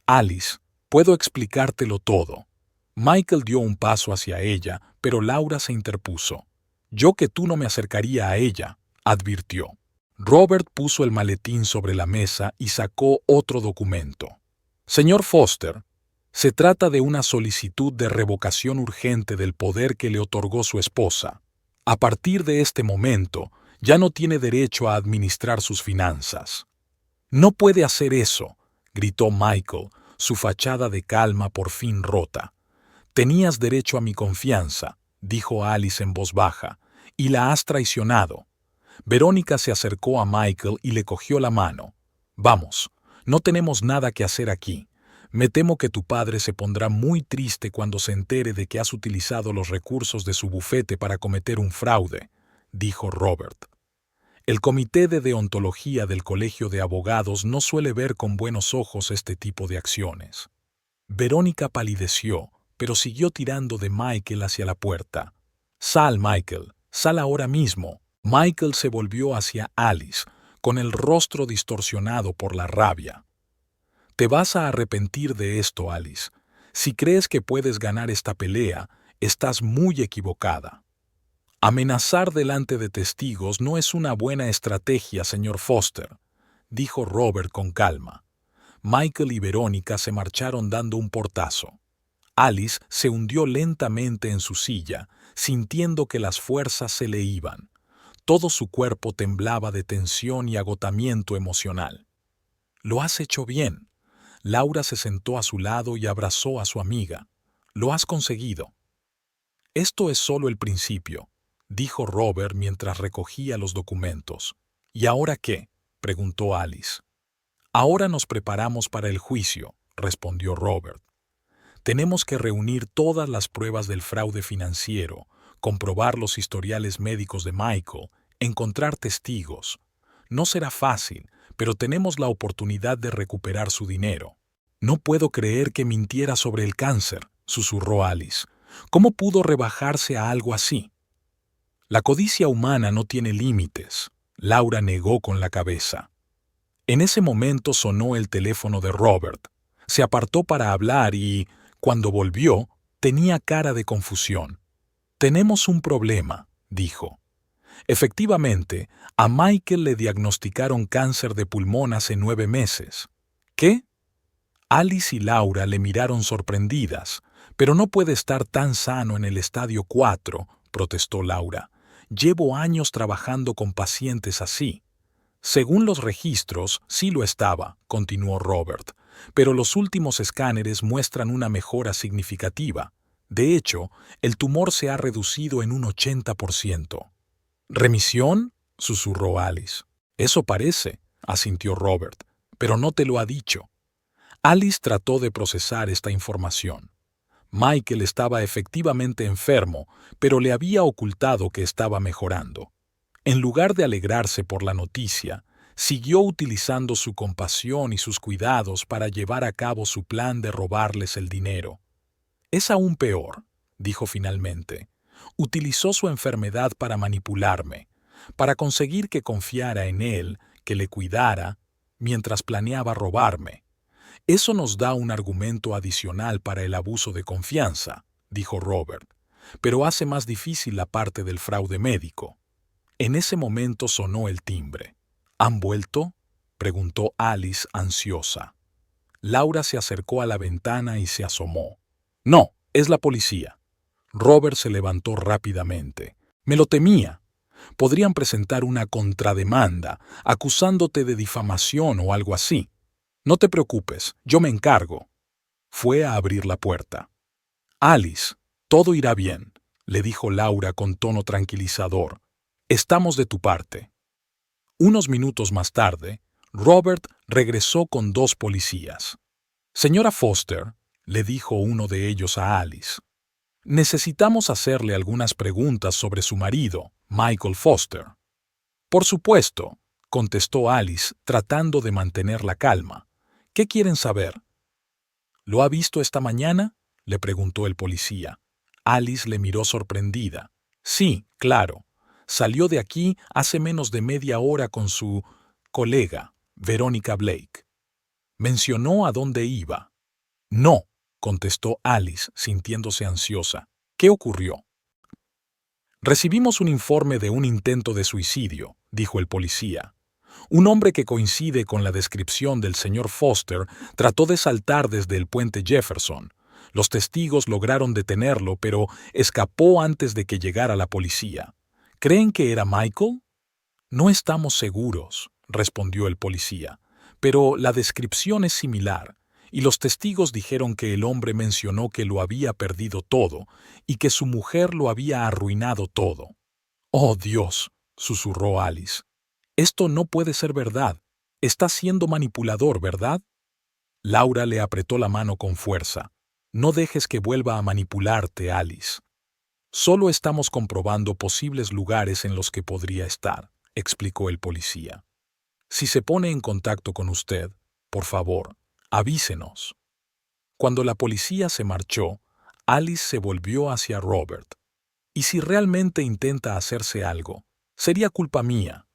Alice, puedo explicártelo todo. Michael dio un paso hacia ella, pero Laura se interpuso. Yo que tú no me acercaría a ella, advirtió. Robert puso el maletín sobre la mesa y sacó otro documento. Señor Foster, se trata de una solicitud de revocación urgente del poder que le otorgó su esposa. A partir de este momento, ya no tiene derecho a administrar sus finanzas. No puede hacer eso, gritó Michael, su fachada de calma por fin rota. Tenías derecho a mi confianza, dijo Alice en voz baja, y la has traicionado. Verónica se acercó a Michael y le cogió la mano. Vamos, no tenemos nada que hacer aquí. Me temo que tu padre se pondrá muy triste cuando se entere de que has utilizado los recursos de su bufete para cometer un fraude, dijo Robert. El comité de deontología del Colegio de Abogados no suele ver con buenos ojos este tipo de acciones. Verónica palideció, pero siguió tirando de Michael hacia la puerta. Sal, Michael, sal ahora mismo. Michael se volvió hacia Alice, con el rostro distorsionado por la rabia. Te vas a arrepentir de esto, Alice. Si crees que puedes ganar esta pelea, estás muy equivocada. Amenazar delante de testigos no es una buena estrategia, señor Foster, dijo Robert con calma. Michael y Verónica se marcharon dando un portazo. Alice se hundió lentamente en su silla, sintiendo que las fuerzas se le iban. Todo su cuerpo temblaba de tensión y agotamiento emocional. Lo has hecho bien. Laura se sentó a su lado y abrazó a su amiga. Lo has conseguido. Esto es solo el principio, dijo Robert mientras recogía los documentos. ¿Y ahora qué?, preguntó Alice. Ahora nos preparamos para el juicio, respondió Robert. Tenemos que reunir todas las pruebas del fraude financiero, comprobar los historiales médicos de Michael, encontrar testigos. No será fácil, pero tenemos la oportunidad de recuperar su dinero. No puedo creer que mintiera sobre el cáncer, susurró Alice. ¿Cómo pudo rebajarse a algo así? La codicia humana no tiene límites. Laura negó con la cabeza. En ese momento sonó el teléfono de Robert. Se apartó para hablar y, cuando volvió, tenía cara de confusión. «Tenemos un problema», dijo. Efectivamente, a Michael le diagnosticaron cáncer de pulmón hace 9 meses. ¿Qué? Alice y Laura le miraron sorprendidas. «Pero no puede estar tan sano en el estadio 4», protestó Laura. «Llevo años trabajando con pacientes así». «Según los registros, sí lo estaba», continuó Robert, «pero los últimos escáneres muestran una mejora significativa. De hecho, el tumor se ha reducido en un 80%. «¿Remisión?», susurró Alice. «Eso parece», asintió Robert, «pero no te lo ha dicho». Alice trató de procesar esta información. Michael estaba efectivamente enfermo, pero le había ocultado que estaba mejorando. En lugar de alegrarse por la noticia, siguió utilizando su compasión y sus cuidados para llevar a cabo su plan de robarles el dinero. «Es aún peor», dijo finalmente. «Utilizó su enfermedad para manipularme, para conseguir que confiara en él, que le cuidara, mientras planeaba robarme. Eso nos da un argumento adicional para el abuso de confianza», dijo Robert, «pero hace más difícil la parte del fraude médico». En ese momento sonó el timbre. «¿Han vuelto?», preguntó Alice ansiosa. Laura se acercó a la ventana y se asomó. «No, es la policía». Robert se levantó rápidamente. «Me lo temía. Podrían presentar una contrademanda, acusándote de difamación o algo así. No te preocupes, yo me encargo». Fue a abrir la puerta. «Alice, todo irá bien», le dijo Laura con tono tranquilizador. «Estamos de tu parte». Unos minutos más tarde, Robert regresó con 2 policías. «Señora Foster», le dijo uno de ellos a Alice, «necesitamos hacerle algunas preguntas sobre su marido, Michael Foster». «Por supuesto», contestó Alice, tratando de mantener la calma. «¿Qué quieren saber?» «¿Lo ha visto esta mañana?», le preguntó el policía. Alice le miró sorprendida. «Sí, claro. Salió de aquí hace menos de media hora con su colega, Verónica Blake». «¿Mencionó a dónde iba?» «No», contestó Alice, sintiéndose ansiosa. «¿Qué ocurrió?» «Recibimos un informe de un intento de suicidio», dijo el policía. «Un hombre que coincide con la descripción del señor Foster trató de saltar desde el puente Jefferson. Los testigos lograron detenerlo, pero escapó antes de que llegara la policía. ¿Creen que era Michael?» «No estamos seguros», respondió el policía, «pero la descripción es similar, y los testigos dijeron que el hombre mencionó que lo había perdido todo y que su mujer lo había arruinado todo». «Oh, Dios», susurró Alice. «Esto no puede ser verdad. Está siendo manipulador, ¿verdad?» Laura le apretó la mano con fuerza. «No dejes que vuelva a manipularte, Alice». «Solo estamos comprobando posibles lugares en los que podría estar», explicó el policía. «Si se pone en contacto con usted, por favor, avísenos». Cuando la policía se marchó, Alice se volvió hacia Robert. «¿Y si realmente intenta hacerse algo? Sería culpa mía».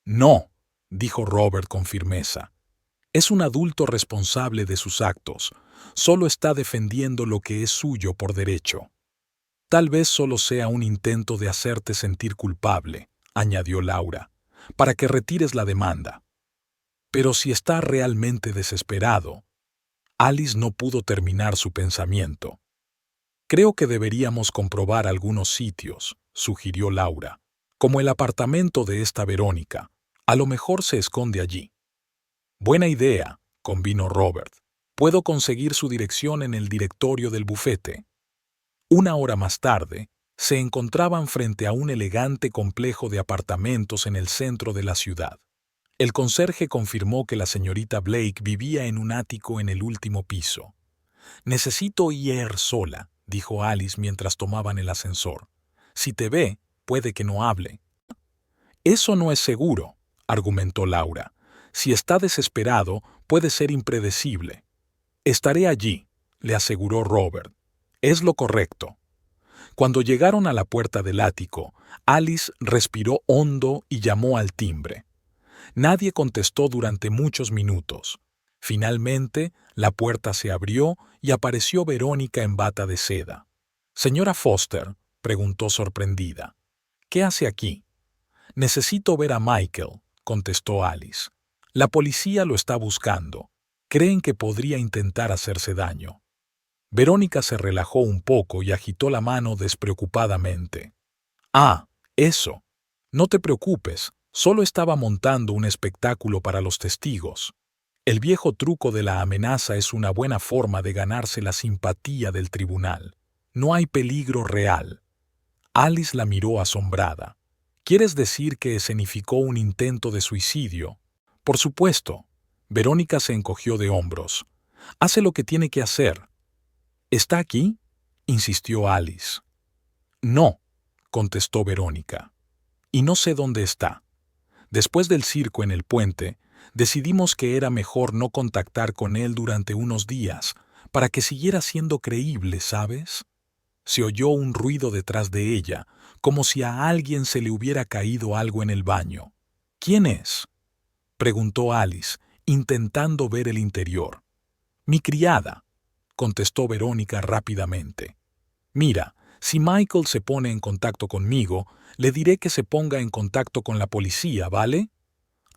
«No», dijo Robert con firmeza. «Es un adulto responsable de sus actos. Solo está defendiendo lo que es suyo por derecho». «Tal vez solo sea un intento de hacerte sentir culpable», añadió Laura, «para que retires la demanda». «Pero si está realmente desesperado». Alice no pudo terminar su pensamiento. «Creo que deberíamos comprobar algunos sitios», sugirió Laura, «como el apartamento de esta Verónica. A lo mejor se esconde allí». «Buena idea», convino Robert. «Puedo conseguir su dirección en el directorio del bufete». 1 hora más tarde, se encontraban frente a un elegante complejo de apartamentos en el centro de la ciudad. El conserje confirmó que la señorita Blake vivía en un ático en el último piso. «Necesito ir sola», dijo Alice mientras tomaban el ascensor. «Si te ve, puede que no hable». «Eso no es seguro», argumentó Laura. «Si está desesperado, puede ser impredecible». «Estaré allí», le aseguró Robert. «Es lo correcto». Cuando llegaron a la puerta del ático, Alice respiró hondo y llamó al timbre. Nadie contestó durante muchos minutos. Finalmente, la puerta se abrió y apareció Verónica en bata de seda. «Señora Foster», preguntó sorprendida, «¿qué hace aquí?» «Necesito ver a Michael», contestó Alice. «La policía lo está buscando. Creen que podría intentar hacerse daño». Verónica se relajó un poco y agitó la mano despreocupadamente. «Ah, eso. No te preocupes, solo estaba montando un espectáculo para los testigos. El viejo truco de la amenaza es una buena forma de ganarse la simpatía del tribunal. No hay peligro real». Alice la miró asombrada. «¿Quieres decir que escenificó un intento de suicidio?» «Por supuesto». Verónica se encogió de hombros. «Hace lo que tiene que hacer». «¿Está aquí?», insistió Alice. «No», contestó Verónica. «Y no sé dónde está. Después del circo en el puente, decidimos que era mejor no contactar con él durante unos días, para que siguiera siendo creíble, ¿sabes?». Se oyó un ruido detrás de ella, como si a alguien se le hubiera caído algo en el baño. «¿Quién es?», preguntó Alice, intentando ver el interior. «Mi criada», contestó Verónica rápidamente. «Mira, si Michael se pone en contacto conmigo, le diré que se ponga en contacto con la policía, ¿vale?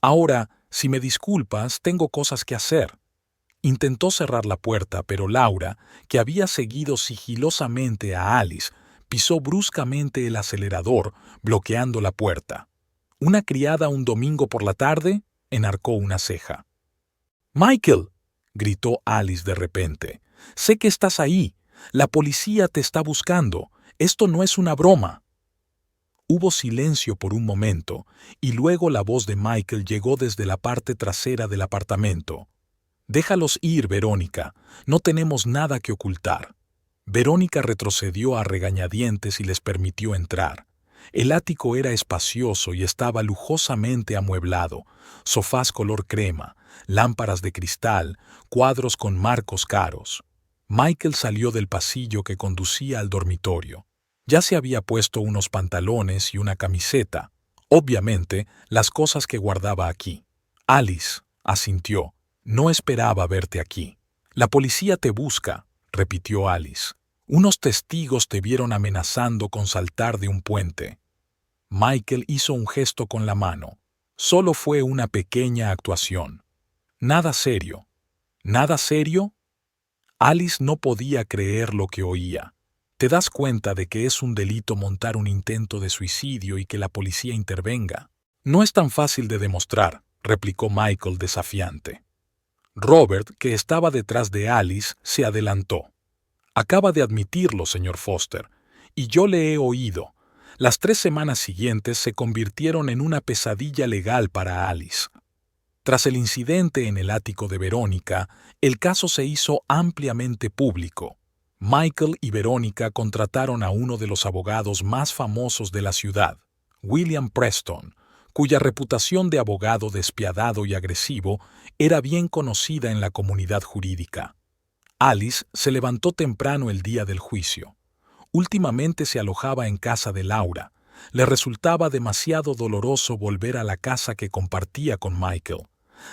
Ahora, si me disculpas, tengo cosas que hacer». Intentó cerrar la puerta, pero Laura, que había seguido sigilosamente a Alice, pisó bruscamente el acelerador, bloqueando la puerta. «¿Una criada un domingo por la tarde?», enarcó una ceja. «Michael», gritó Alice de repente, «sé que estás ahí. La policía te está buscando. Esto no es una broma». Hubo silencio por un momento, y luego la voz de Michael llegó desde la parte trasera del apartamento. «Déjalos ir, Verónica. No tenemos nada que ocultar». Verónica retrocedió a regañadientes y les permitió entrar. El ático era espacioso y estaba lujosamente amueblado, sofás color crema, lámparas de cristal, cuadros con marcos caros. Michael salió del pasillo que conducía al dormitorio. Ya se había puesto unos pantalones y una camiseta, obviamente las cosas que guardaba aquí. «Alice», asintió, «no esperaba verte aquí». «La policía te busca», repitió Alice. «Unos testigos te vieron amenazando con saltar de un puente». Michael hizo un gesto con la mano. «Solo fue una pequeña actuación. Nada serio». «¿Nada serio?». Alice no podía creer lo que oía. «¿Te das cuenta de que es un delito montar un intento de suicidio y que la policía intervenga?». «No es tan fácil de demostrar», replicó Michael desafiante. Robert, que estaba detrás de Alice, se adelantó. «Acaba de admitirlo, señor Foster, y yo le he oído». Las 3 semanas siguientes se convirtieron en una pesadilla legal para Alice. Tras el incidente en el ático de Verónica, el caso se hizo ampliamente público. Michael y Verónica contrataron a uno de los abogados más famosos de la ciudad, William Preston, cuya reputación de abogado despiadado y agresivo era bien conocida en la comunidad jurídica. Alice se levantó temprano el día del juicio. Últimamente se alojaba en casa de Laura. Le resultaba demasiado doloroso volver a la casa que compartía con Michael.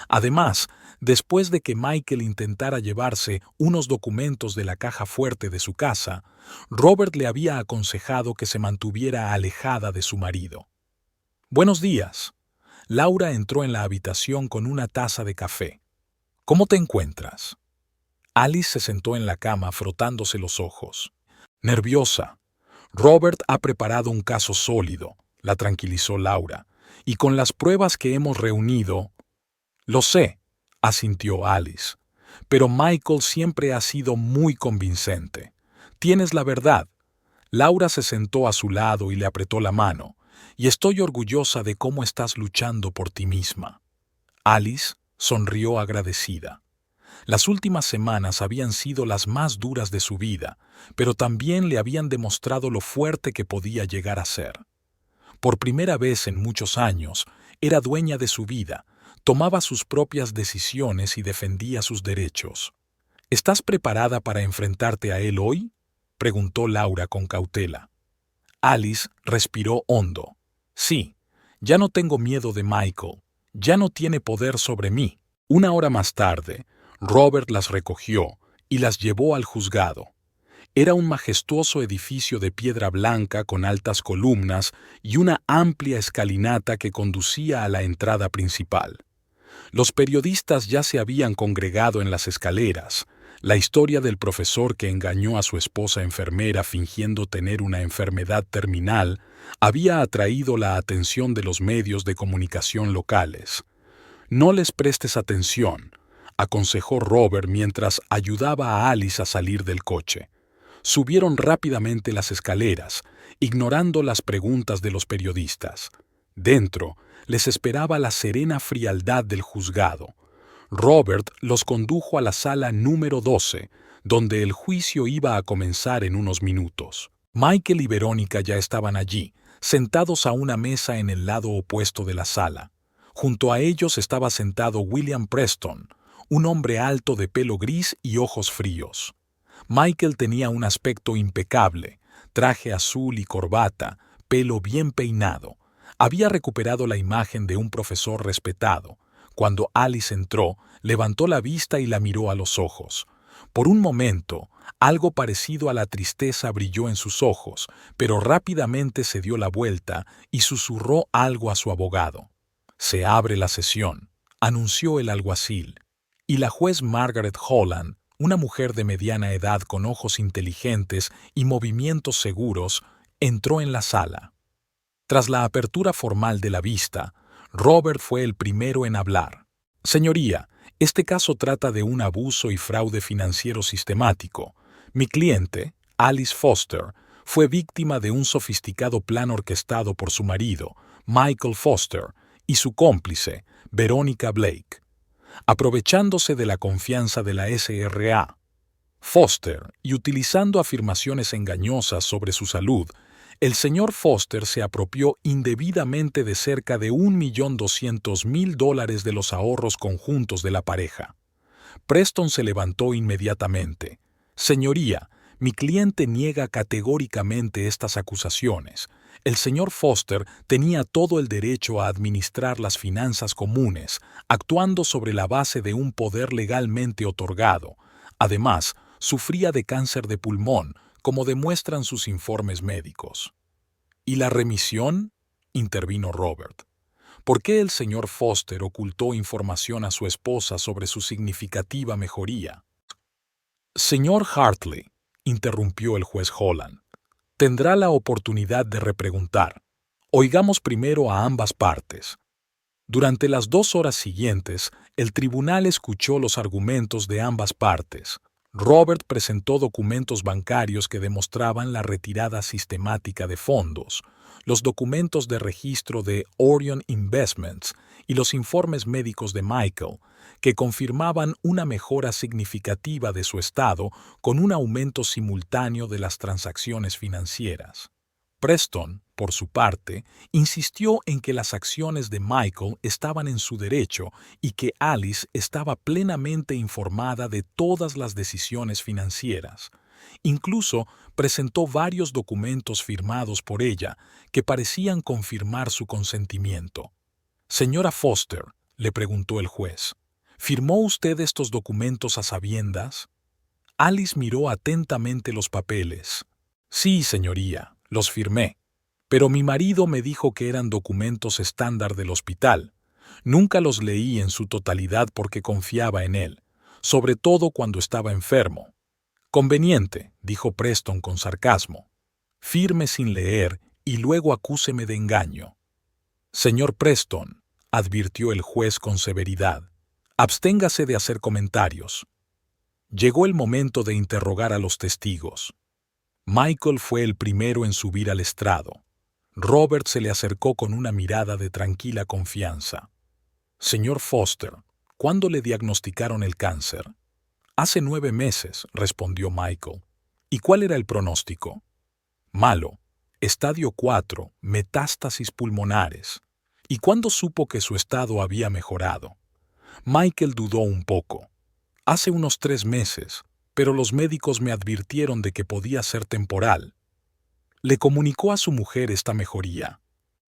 Además, después de que Michael intentara llevarse unos documentos de la caja fuerte de su casa, Robert le había aconsejado que se mantuviera alejada de su marido. «Buenos días». Laura entró en la habitación con una taza de café. «¿Cómo te encuentras?». Alice se sentó en la cama frotándose los ojos. «Nerviosa. Robert ha preparado un caso sólido», la tranquilizó Laura, «y con las pruebas que hemos reunido». «Lo sé», asintió Alice, «pero Michael siempre ha sido muy convincente. Tienes la verdad». Laura se sentó a su lado y le apretó la mano. «Y estoy orgullosa de cómo estás luchando por ti misma». Alice sonrió agradecida. Las últimas semanas habían sido las más duras de su vida, pero también le habían demostrado lo fuerte que podía llegar a ser. Por primera vez en muchos años, era dueña de su vida, tomaba sus propias decisiones y defendía sus derechos. ¿Estás preparada para enfrentarte a él hoy?, preguntó Laura con cautela. Alice respiró hondo. Sí, ya no tengo miedo de Michael, ya no tiene poder sobre mí. Una hora más tarde, Robert las recogió y las llevó al juzgado. Era un majestuoso edificio de piedra blanca con altas columnas y una amplia escalinata que conducía a la entrada principal. Los periodistas ya se habían congregado en las escaleras. La historia del profesor que engañó a su esposa enfermera fingiendo tener una enfermedad terminal había atraído la atención de los medios de comunicación locales. «No les prestes atención», aconsejó Robert mientras ayudaba a Alice a salir del coche. Subieron rápidamente las escaleras, ignorando las preguntas de los periodistas. Dentro, les esperaba la serena frialdad del juzgado. Robert los condujo a la sala número 12, donde el juicio iba a comenzar en unos minutos. Michael y Verónica ya estaban allí, sentados a una mesa en el lado opuesto de la sala. Junto a ellos estaba sentado William Preston, un hombre alto de pelo gris y ojos fríos. Michael tenía un aspecto impecable, traje azul y corbata, pelo bien peinado. Había recuperado la imagen de un profesor respetado. Cuando Alice entró, levantó la vista y la miró a los ojos. Por un momento, algo parecido a la tristeza brilló en sus ojos, pero rápidamente se dio la vuelta y susurró algo a su abogado. «Se abre la sesión», anunció el alguacil, y la juez Margaret Holland, una mujer de mediana edad con ojos inteligentes y movimientos seguros, entró en la sala. Tras la apertura formal de la vista, Robert fue el primero en hablar. «Señoría, este caso trata de un abuso y fraude financiero sistemático. Mi cliente, Alice Foster, fue víctima de un sofisticado plan orquestado por su marido, Michael Foster, y su cómplice, Verónica Blake. Aprovechándose de la confianza de la SRA, Foster, y utilizando afirmaciones engañosas sobre su salud, el señor Foster se apropió indebidamente de cerca de $1.200.000 de los ahorros conjuntos de la pareja. Preston se levantó inmediatamente. «Señoría, mi cliente niega categóricamente estas acusaciones. El señor Foster tenía todo el derecho a administrar las finanzas comunes, actuando sobre la base de un poder legalmente otorgado. Además, sufría de cáncer de pulmón, como demuestran sus informes médicos». «¿Y la remisión?», intervino Robert. «¿Por qué el señor Foster ocultó información a su esposa sobre su significativa mejoría?». «Señor Hartley», interrumpió el juez Holland, «tendrá la oportunidad de repreguntar. Oigamos primero a ambas partes». Durante las 2 horas siguientes, el tribunal escuchó los argumentos de ambas partes. Robert presentó documentos bancarios que demostraban la retirada sistemática de fondos, los documentos de registro de Orion Investments y los informes médicos de Michael, que confirmaban una mejora significativa de su estado con un aumento simultáneo de las transacciones financieras. Preston, por su parte, insistió en que las acciones de Michael estaban en su derecho y que Alice estaba plenamente informada de todas las decisiones financieras. Incluso presentó varios documentos firmados por ella que parecían confirmar su consentimiento. «Señora Foster», le preguntó el juez, «¿firmó usted estos documentos a sabiendas?». Alice miró atentamente los papeles. «Sí, señoría, los firmé. Pero mi marido me dijo que eran documentos estándar del hospital. Nunca los leí en su totalidad porque confiaba en él, sobre todo cuando estaba enfermo». «Conveniente», dijo Preston con sarcasmo. «Firme sin leer y luego acúseme de engaño». «Señor Preston», advirtió el juez con severidad, «absténgase de hacer comentarios». Llegó el momento de interrogar a los testigos. Michael fue el primero en subir al estrado. Robert se le acercó con una mirada de tranquila confianza. Señor Foster, ¿cuándo le diagnosticaron el cáncer? Hace 9 meses, respondió Michael. ¿Y cuál era el pronóstico? Malo. Estadio 4, metástasis pulmonares. ¿Y cuándo supo que su estado había mejorado? Michael dudó un poco. Hace unos 3 meses, pero los médicos me advirtieron de que podía ser temporal. Le comunicó a su mujer esta mejoría.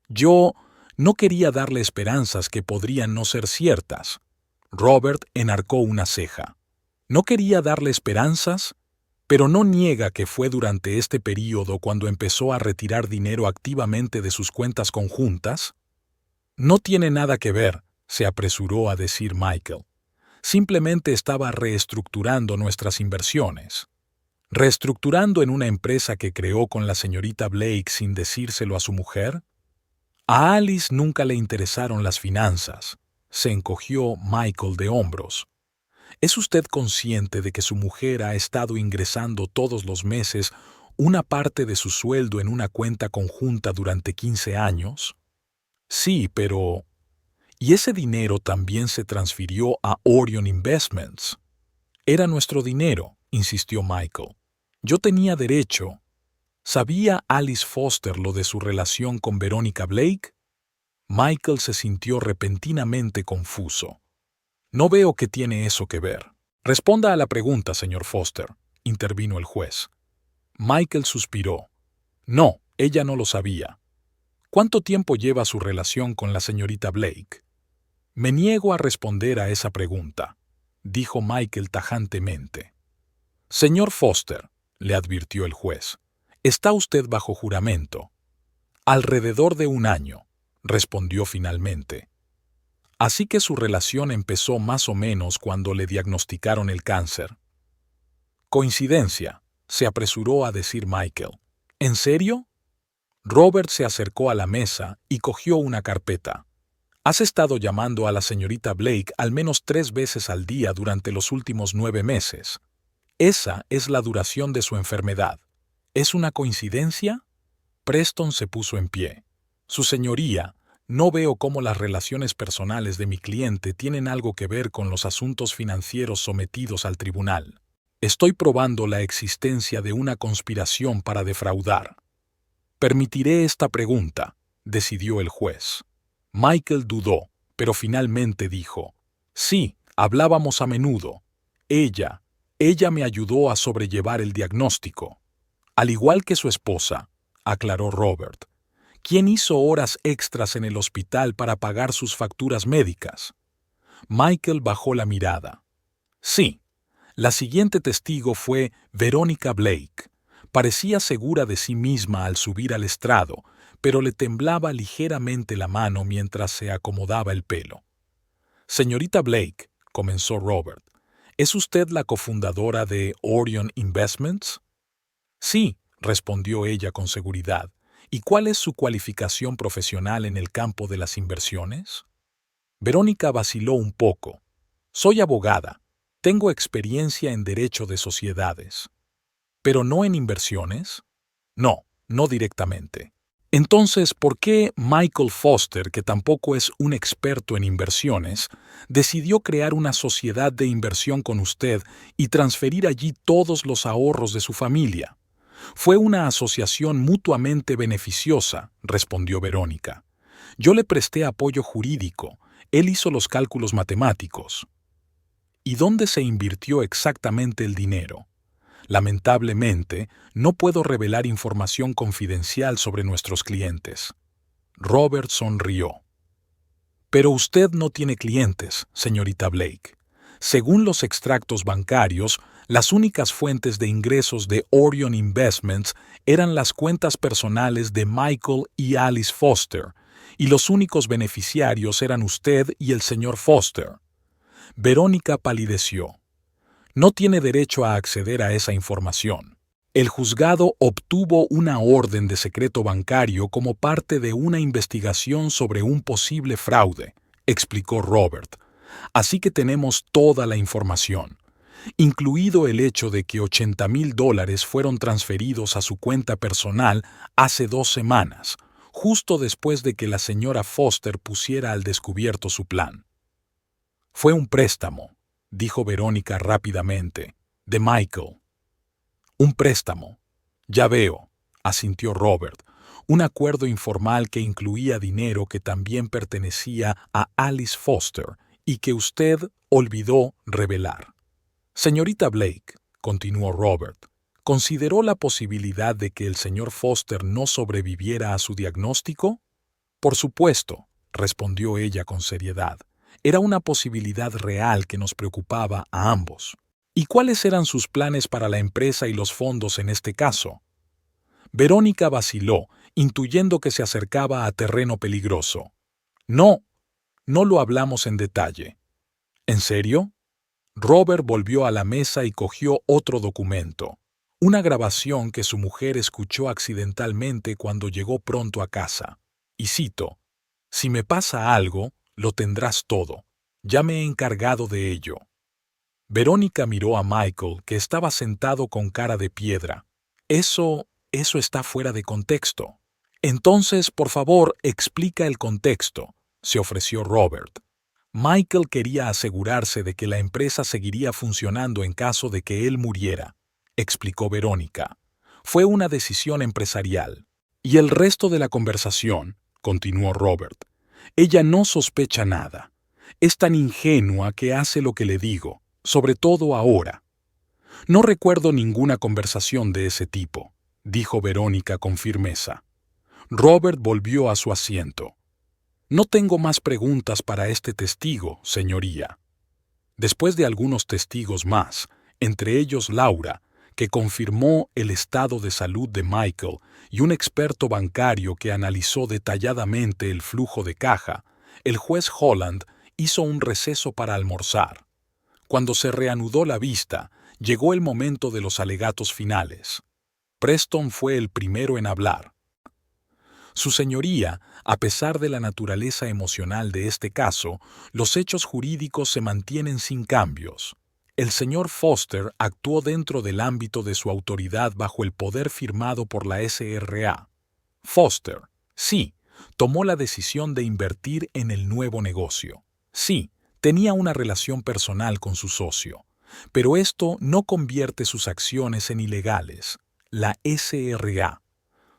Yo no quería darle esperanzas que podrían no ser ciertas. Robert enarcó una ceja. ¿No quería darle esperanzas? Pero no niega que fue durante este período cuando empezó a retirar dinero activamente de sus cuentas conjuntas. No tiene nada que ver, se apresuró a decir Michael. Simplemente estaba reestructurando nuestras inversiones. ¿Reestructurando en una empresa que creó con la señorita Blake sin decírselo a su mujer? A Alice nunca le interesaron las finanzas. Se encogió Michael de hombros. ¿Es usted consciente de que su mujer ha estado ingresando todos los meses una parte de su sueldo en una cuenta conjunta durante 15 años? Sí, pero... ¿Y ese dinero también se transfirió a Orion Investments? Era nuestro dinero, insistió Michael. Yo tenía derecho. ¿Sabía Alice Foster lo de su relación con Verónica Blake? Michael se sintió repentinamente confuso. No veo qué tiene eso que ver. Responda a la pregunta, señor Foster, intervino el juez. Michael suspiró. No, ella no lo sabía. ¿Cuánto tiempo lleva su relación con la señorita Blake? Me niego a responder a esa pregunta, dijo Michael tajantemente. Señor Foster, le advirtió el juez, está usted bajo juramento. Alrededor de 1 año, respondió finalmente. Así que su relación empezó más o menos cuando le diagnosticaron el cáncer. Coincidencia, se apresuró a decir Michael. ¿En serio? Robert se acercó a la mesa y cogió una carpeta. Has estado llamando a la señorita Blake al menos 3 veces al día durante los últimos 9 meses. Esa es la duración de su enfermedad. ¿Es una coincidencia? Preston se puso en pie. Su señoría, no veo cómo las relaciones personales de mi cliente tienen algo que ver con los asuntos financieros sometidos al tribunal. Estoy probando la existencia de una conspiración para defraudar. Permitiré esta pregunta, decidió el juez. Michael dudó, pero finalmente dijo, sí, hablábamos a menudo. Ella me ayudó a sobrellevar el diagnóstico. Al igual que su esposa, aclaró Robert. ¿Quién hizo horas extras en el hospital para pagar sus facturas médicas? Michael bajó la mirada. Sí, la siguiente testigo fue Verónica Blake. Parecía segura de sí misma al subir al estrado, pero le temblaba ligeramente la mano mientras se acomodaba el pelo. Señorita Blake, comenzó Robert, ¿es usted la cofundadora de Orion Investments? Sí, respondió ella con seguridad. ¿Y cuál es su cualificación profesional en el campo de las inversiones? Verónica vaciló un poco. Soy abogada. Tengo experiencia en derecho de sociedades. ¿Pero no en inversiones? No, no directamente. Entonces, ¿por qué Michael Foster, que tampoco es un experto en inversiones, decidió crear una sociedad de inversión con usted y transferir allí todos los ahorros de su familia? Fue una asociación mutuamente beneficiosa, respondió Verónica. Yo le presté apoyo jurídico, él hizo los cálculos matemáticos. ¿Y dónde se invirtió exactamente el dinero? Lamentablemente, no puedo revelar información confidencial sobre nuestros clientes. Robert sonrió. Pero usted no tiene clientes, señorita Blake. Según los extractos bancarios, las únicas fuentes de ingresos de Orion Investments eran las cuentas personales de Michael y Alice Foster, y los únicos beneficiarios eran usted y el señor Foster. Verónica palideció. No tiene derecho a acceder a esa información. El juzgado obtuvo una orden de secreto bancario como parte de una investigación sobre un posible fraude, explicó Robert. Así que tenemos toda la información, incluido el hecho de que $80,000 fueron transferidos a su cuenta personal hace 2 semanas, justo después de que la señora Foster pusiera al descubierto su plan. Fue un préstamo, dijo Verónica rápidamente, de Michael. Un préstamo. Ya veo, asintió Robert, un acuerdo informal que incluía dinero que también pertenecía a Alice Foster y que usted olvidó revelar. Señorita Blake, continuó Robert, ¿consideró la posibilidad de que el señor Foster no sobreviviera a su diagnóstico? Por supuesto, respondió ella con seriedad. Era una posibilidad real que nos preocupaba a ambos. ¿Y cuáles eran sus planes para la empresa y los fondos en este caso? Verónica vaciló, intuyendo que se acercaba a terreno peligroso. No, no lo hablamos en detalle. ¿En serio? Robert volvió a la mesa y cogió otro documento, una grabación que su mujer escuchó accidentalmente cuando llegó pronto a casa. Y cito, «Si me pasa algo, lo tendrás todo. Ya me he encargado de ello». Verónica miró a Michael, que estaba sentado con cara de piedra. Eso está fuera de contexto. Entonces, por favor, explica el contexto, se ofreció Robert. Michael quería asegurarse de que la empresa seguiría funcionando en caso de que él muriera, explicó Verónica. Fue una decisión empresarial. Y el resto de la conversación, continuó Robert. Ella no sospecha nada. Es tan ingenua que hace lo que le digo, sobre todo ahora. No recuerdo ninguna conversación de ese tipo, dijo Verónica con firmeza. Robert volvió a su asiento. No tengo más preguntas para este testigo, señoría. Después de algunos testigos más, entre ellos Laura, que confirmó el estado de salud de Michael, y un experto bancario que analizó detalladamente el flujo de caja, el juez Holland hizo un receso para almorzar. Cuando se reanudó la vista, llegó el momento de los alegatos finales. Preston fue el primero en hablar. Su señoría, a pesar de la naturaleza emocional de este caso, los hechos jurídicos se mantienen sin cambios. El señor Foster actuó dentro del ámbito de su autoridad bajo el poder firmado por la SRA. Foster, sí, tomó la decisión de invertir en el nuevo negocio. Sí, tenía una relación personal con su socio. Pero esto no convierte sus acciones en ilegales. La SRA.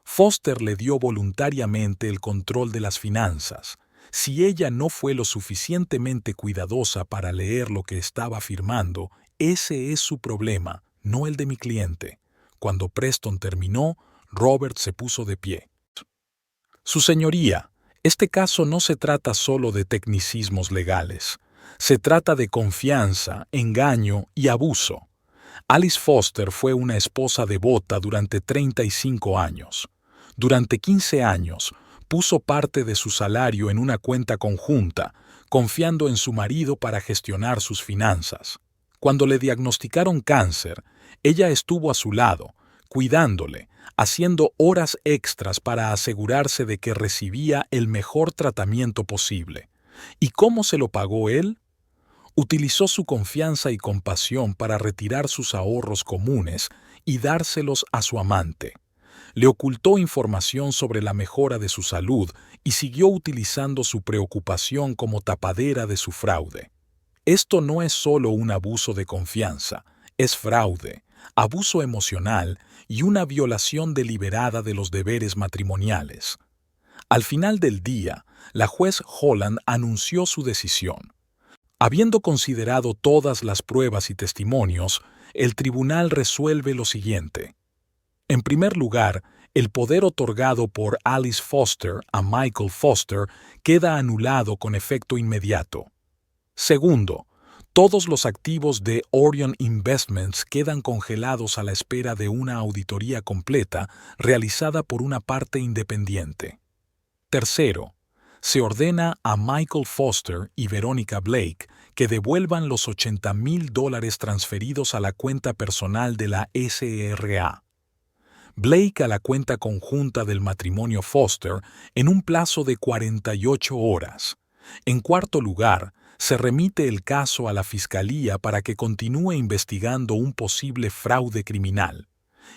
Foster le dio voluntariamente el control de las finanzas. Si ella no fue lo suficientemente cuidadosa para leer lo que estaba firmando, ese es su problema, no el de mi cliente. Cuando Preston terminó, Robert se puso de pie. Su señoría, este caso no se trata solo de tecnicismos legales. Se trata de confianza, engaño y abuso. Alice Foster fue una esposa devota durante 35 años. Durante 15 años, puso parte de su salario en una cuenta conjunta, confiando en su marido para gestionar sus finanzas. Cuando le diagnosticaron cáncer, ella estuvo a su lado, cuidándole, haciendo horas extras para asegurarse de que recibía el mejor tratamiento posible. ¿Y cómo se lo pagó él? Utilizó su confianza y compasión para retirar sus ahorros comunes y dárselos a su amante. Le ocultó información sobre la mejora de su salud y siguió utilizando su preocupación como tapadera de su fraude. Esto no es solo un abuso de confianza, es fraude, abuso emocional y una violación deliberada de los deberes matrimoniales. Al final del día, la juez Holland anunció su decisión. Habiendo considerado todas las pruebas y testimonios, el tribunal resuelve lo siguiente. En primer lugar, el poder otorgado por Alice Foster a Michael Foster queda anulado con efecto inmediato. Segundo, todos los activos de Orion Investments quedan congelados a la espera de una auditoría completa realizada por una parte independiente. Tercero, se ordena a Michael Foster y Verónica Blake que devuelvan los $80,000 transferidos a la cuenta personal de la SRA. Blake a la cuenta conjunta del matrimonio Foster en un plazo de 48 horas. En cuarto lugar, se remite el caso a la Fiscalía para que continúe investigando un posible fraude criminal.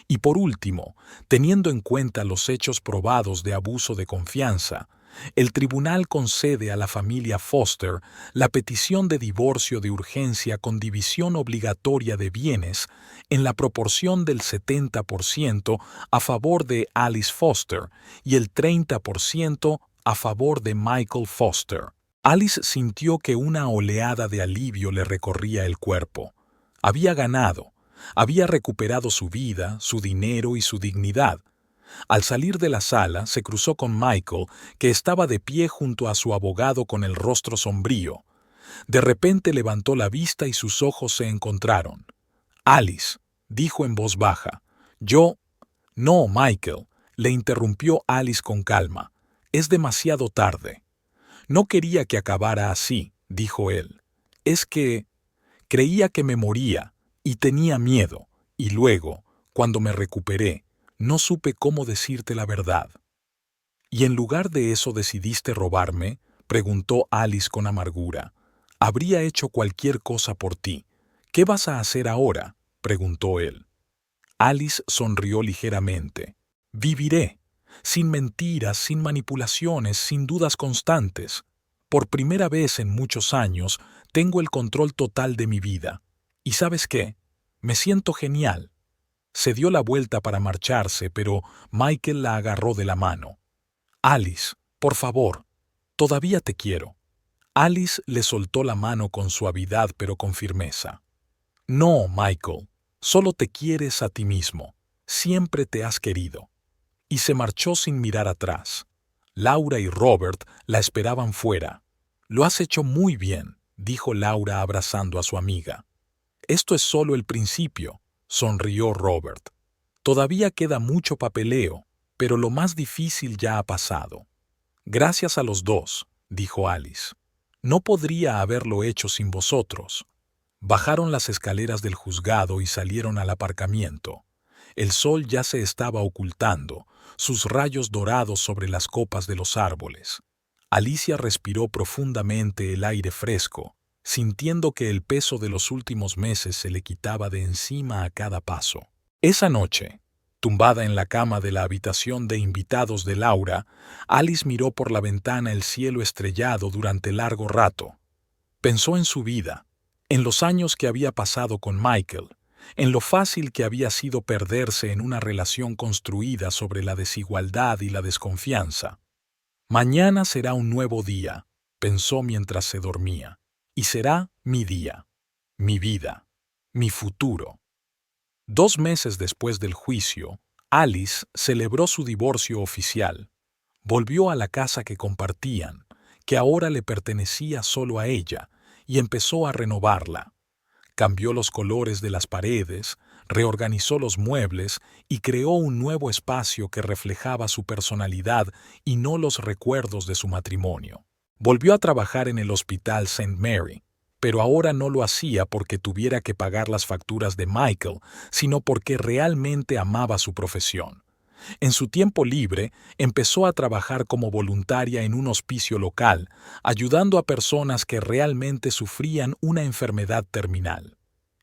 Y por último, teniendo en cuenta los hechos probados de abuso de confianza, el tribunal concede a la familia Foster la petición de divorcio de urgencia con división obligatoria de bienes en la proporción del 70% a favor de Alice Foster y el 30% a favor de Michael Foster. Alice sintió que una oleada de alivio le recorría el cuerpo. Había ganado, había recuperado su vida, su dinero y su dignidad. Al salir de la sala, se cruzó con Michael, que estaba de pie junto a su abogado con el rostro sombrío. De repente levantó la vista y sus ojos se encontraron. «Alice», dijo en voz baja. «No, Michael», le interrumpió Alice con calma. «Es demasiado tarde». «No quería que acabara así», dijo él. «Es que creía que me moría y tenía miedo, y luego, cuando me recuperé, no supe cómo decirte la verdad». «¿Y en lugar de eso decidiste robarme?», preguntó Alice con amargura. «Habría hecho cualquier cosa por ti. ¿Qué vas a hacer ahora?», preguntó él. Alice sonrió ligeramente. «Viviré, sin mentiras, sin manipulaciones, sin dudas constantes. Por primera vez en muchos años tengo el control total de mi vida. ¿Y sabes qué? Me siento genial». Se dio la vuelta para marcharse, pero Michael la agarró de la mano. «Alice, por favor, todavía te quiero». Alice le soltó la mano con suavidad pero con firmeza. «No, Michael, solo te quieres a ti mismo. Siempre te has querido». Y se marchó sin mirar atrás. Laura y Robert la esperaban fuera. «Lo has hecho muy bien», dijo Laura abrazando a su amiga. «Esto es solo el principio», sonrió Robert. «Todavía queda mucho papeleo, pero lo más difícil ya ha pasado». «Gracias a los dos», dijo Alice. «No podría haberlo hecho sin vosotros». Bajaron las escaleras del juzgado y salieron al aparcamiento. El sol ya se estaba ocultando, sus rayos dorados sobre las copas de los árboles. Alicia respiró profundamente el aire fresco, sintiendo que el peso de los últimos meses se le quitaba de encima a cada paso. Esa noche, tumbada en la cama de la habitación de invitados de Laura, Alice miró por la ventana el cielo estrellado durante largo rato. Pensó en su vida, en los años que había pasado con Michael, en lo fácil que había sido perderse en una relación construida sobre la desigualdad y la desconfianza. «Mañana será un nuevo día», pensó mientras se dormía, «y será mi día, mi vida, mi futuro». 2 meses después del juicio, Alice celebró su divorcio oficial. Volvió a la casa que compartían, que ahora le pertenecía solo a ella, y empezó a renovarla. Cambió los colores de las paredes, reorganizó los muebles y creó un nuevo espacio que reflejaba su personalidad y no los recuerdos de su matrimonio. Volvió a trabajar en el Hospital St. Mary, pero ahora no lo hacía porque tuviera que pagar las facturas de Michael, sino porque realmente amaba su profesión. En su tiempo libre, empezó a trabajar como voluntaria en un hospicio local, ayudando a personas que realmente sufrían una enfermedad terminal.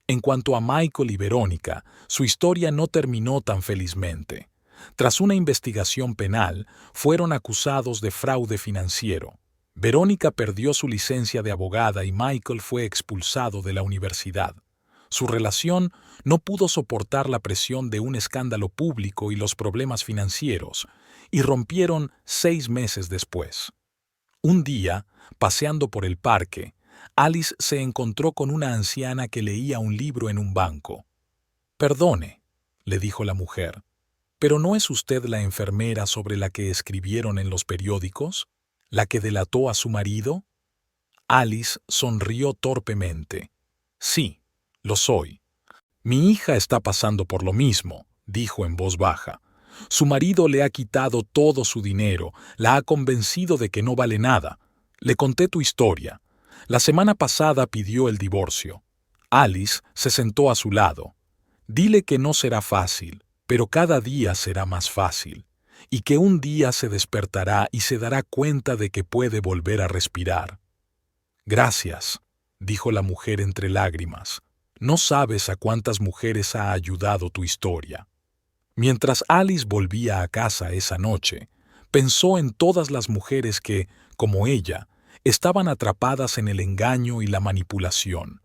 En cuanto a Michael y Verónica, su historia no terminó tan felizmente. Tras una investigación penal, fueron acusados de fraude financiero. Verónica perdió su licencia de abogada y Michael fue expulsado de la universidad. Su relación no pudo soportar la presión de un escándalo público y los problemas financieros, y rompieron 6 meses después. Un día, paseando por el parque, Alice se encontró con una anciana que leía un libro en un banco. «Perdone», le dijo la mujer, «¿pero no es usted la enfermera sobre la que escribieron en los periódicos? ¿La que delató a su marido?». Alice sonrió torpemente. «Sí, lo soy. Mi hija está pasando por lo mismo», dijo en voz baja. «Su marido le ha quitado todo su dinero, la ha convencido de que no vale nada. Le conté tu historia. La semana pasada pidió el divorcio». Alice se sentó a su lado. «Dile que no será fácil, pero cada día será más fácil, y que un día se despertará y se dará cuenta de que puede volver a respirar». «Gracias», dijo la mujer entre lágrimas. «No sabes a cuántas mujeres ha ayudado tu historia». Mientras Alice volvía a casa esa noche, Pensó en todas las mujeres que, como ella, estaban atrapadas en el engaño y la manipulación,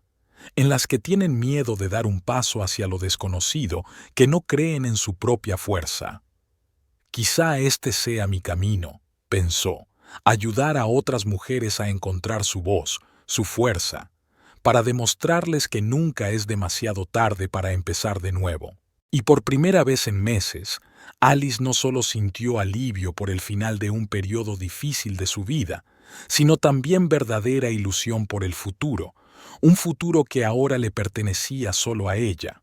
en las que tienen miedo de dar un paso hacia lo desconocido, que no creen en su propia fuerza. Quizá este sea mi camino, pensó, ayudar a otras mujeres a encontrar su voz, su fuerza, para demostrarles que nunca es demasiado tarde para empezar de nuevo. Y por primera vez en meses, Alice no solo sintió alivio por el final de un periodo difícil de su vida, sino también verdadera ilusión por el futuro, un futuro que ahora le pertenecía solo a ella.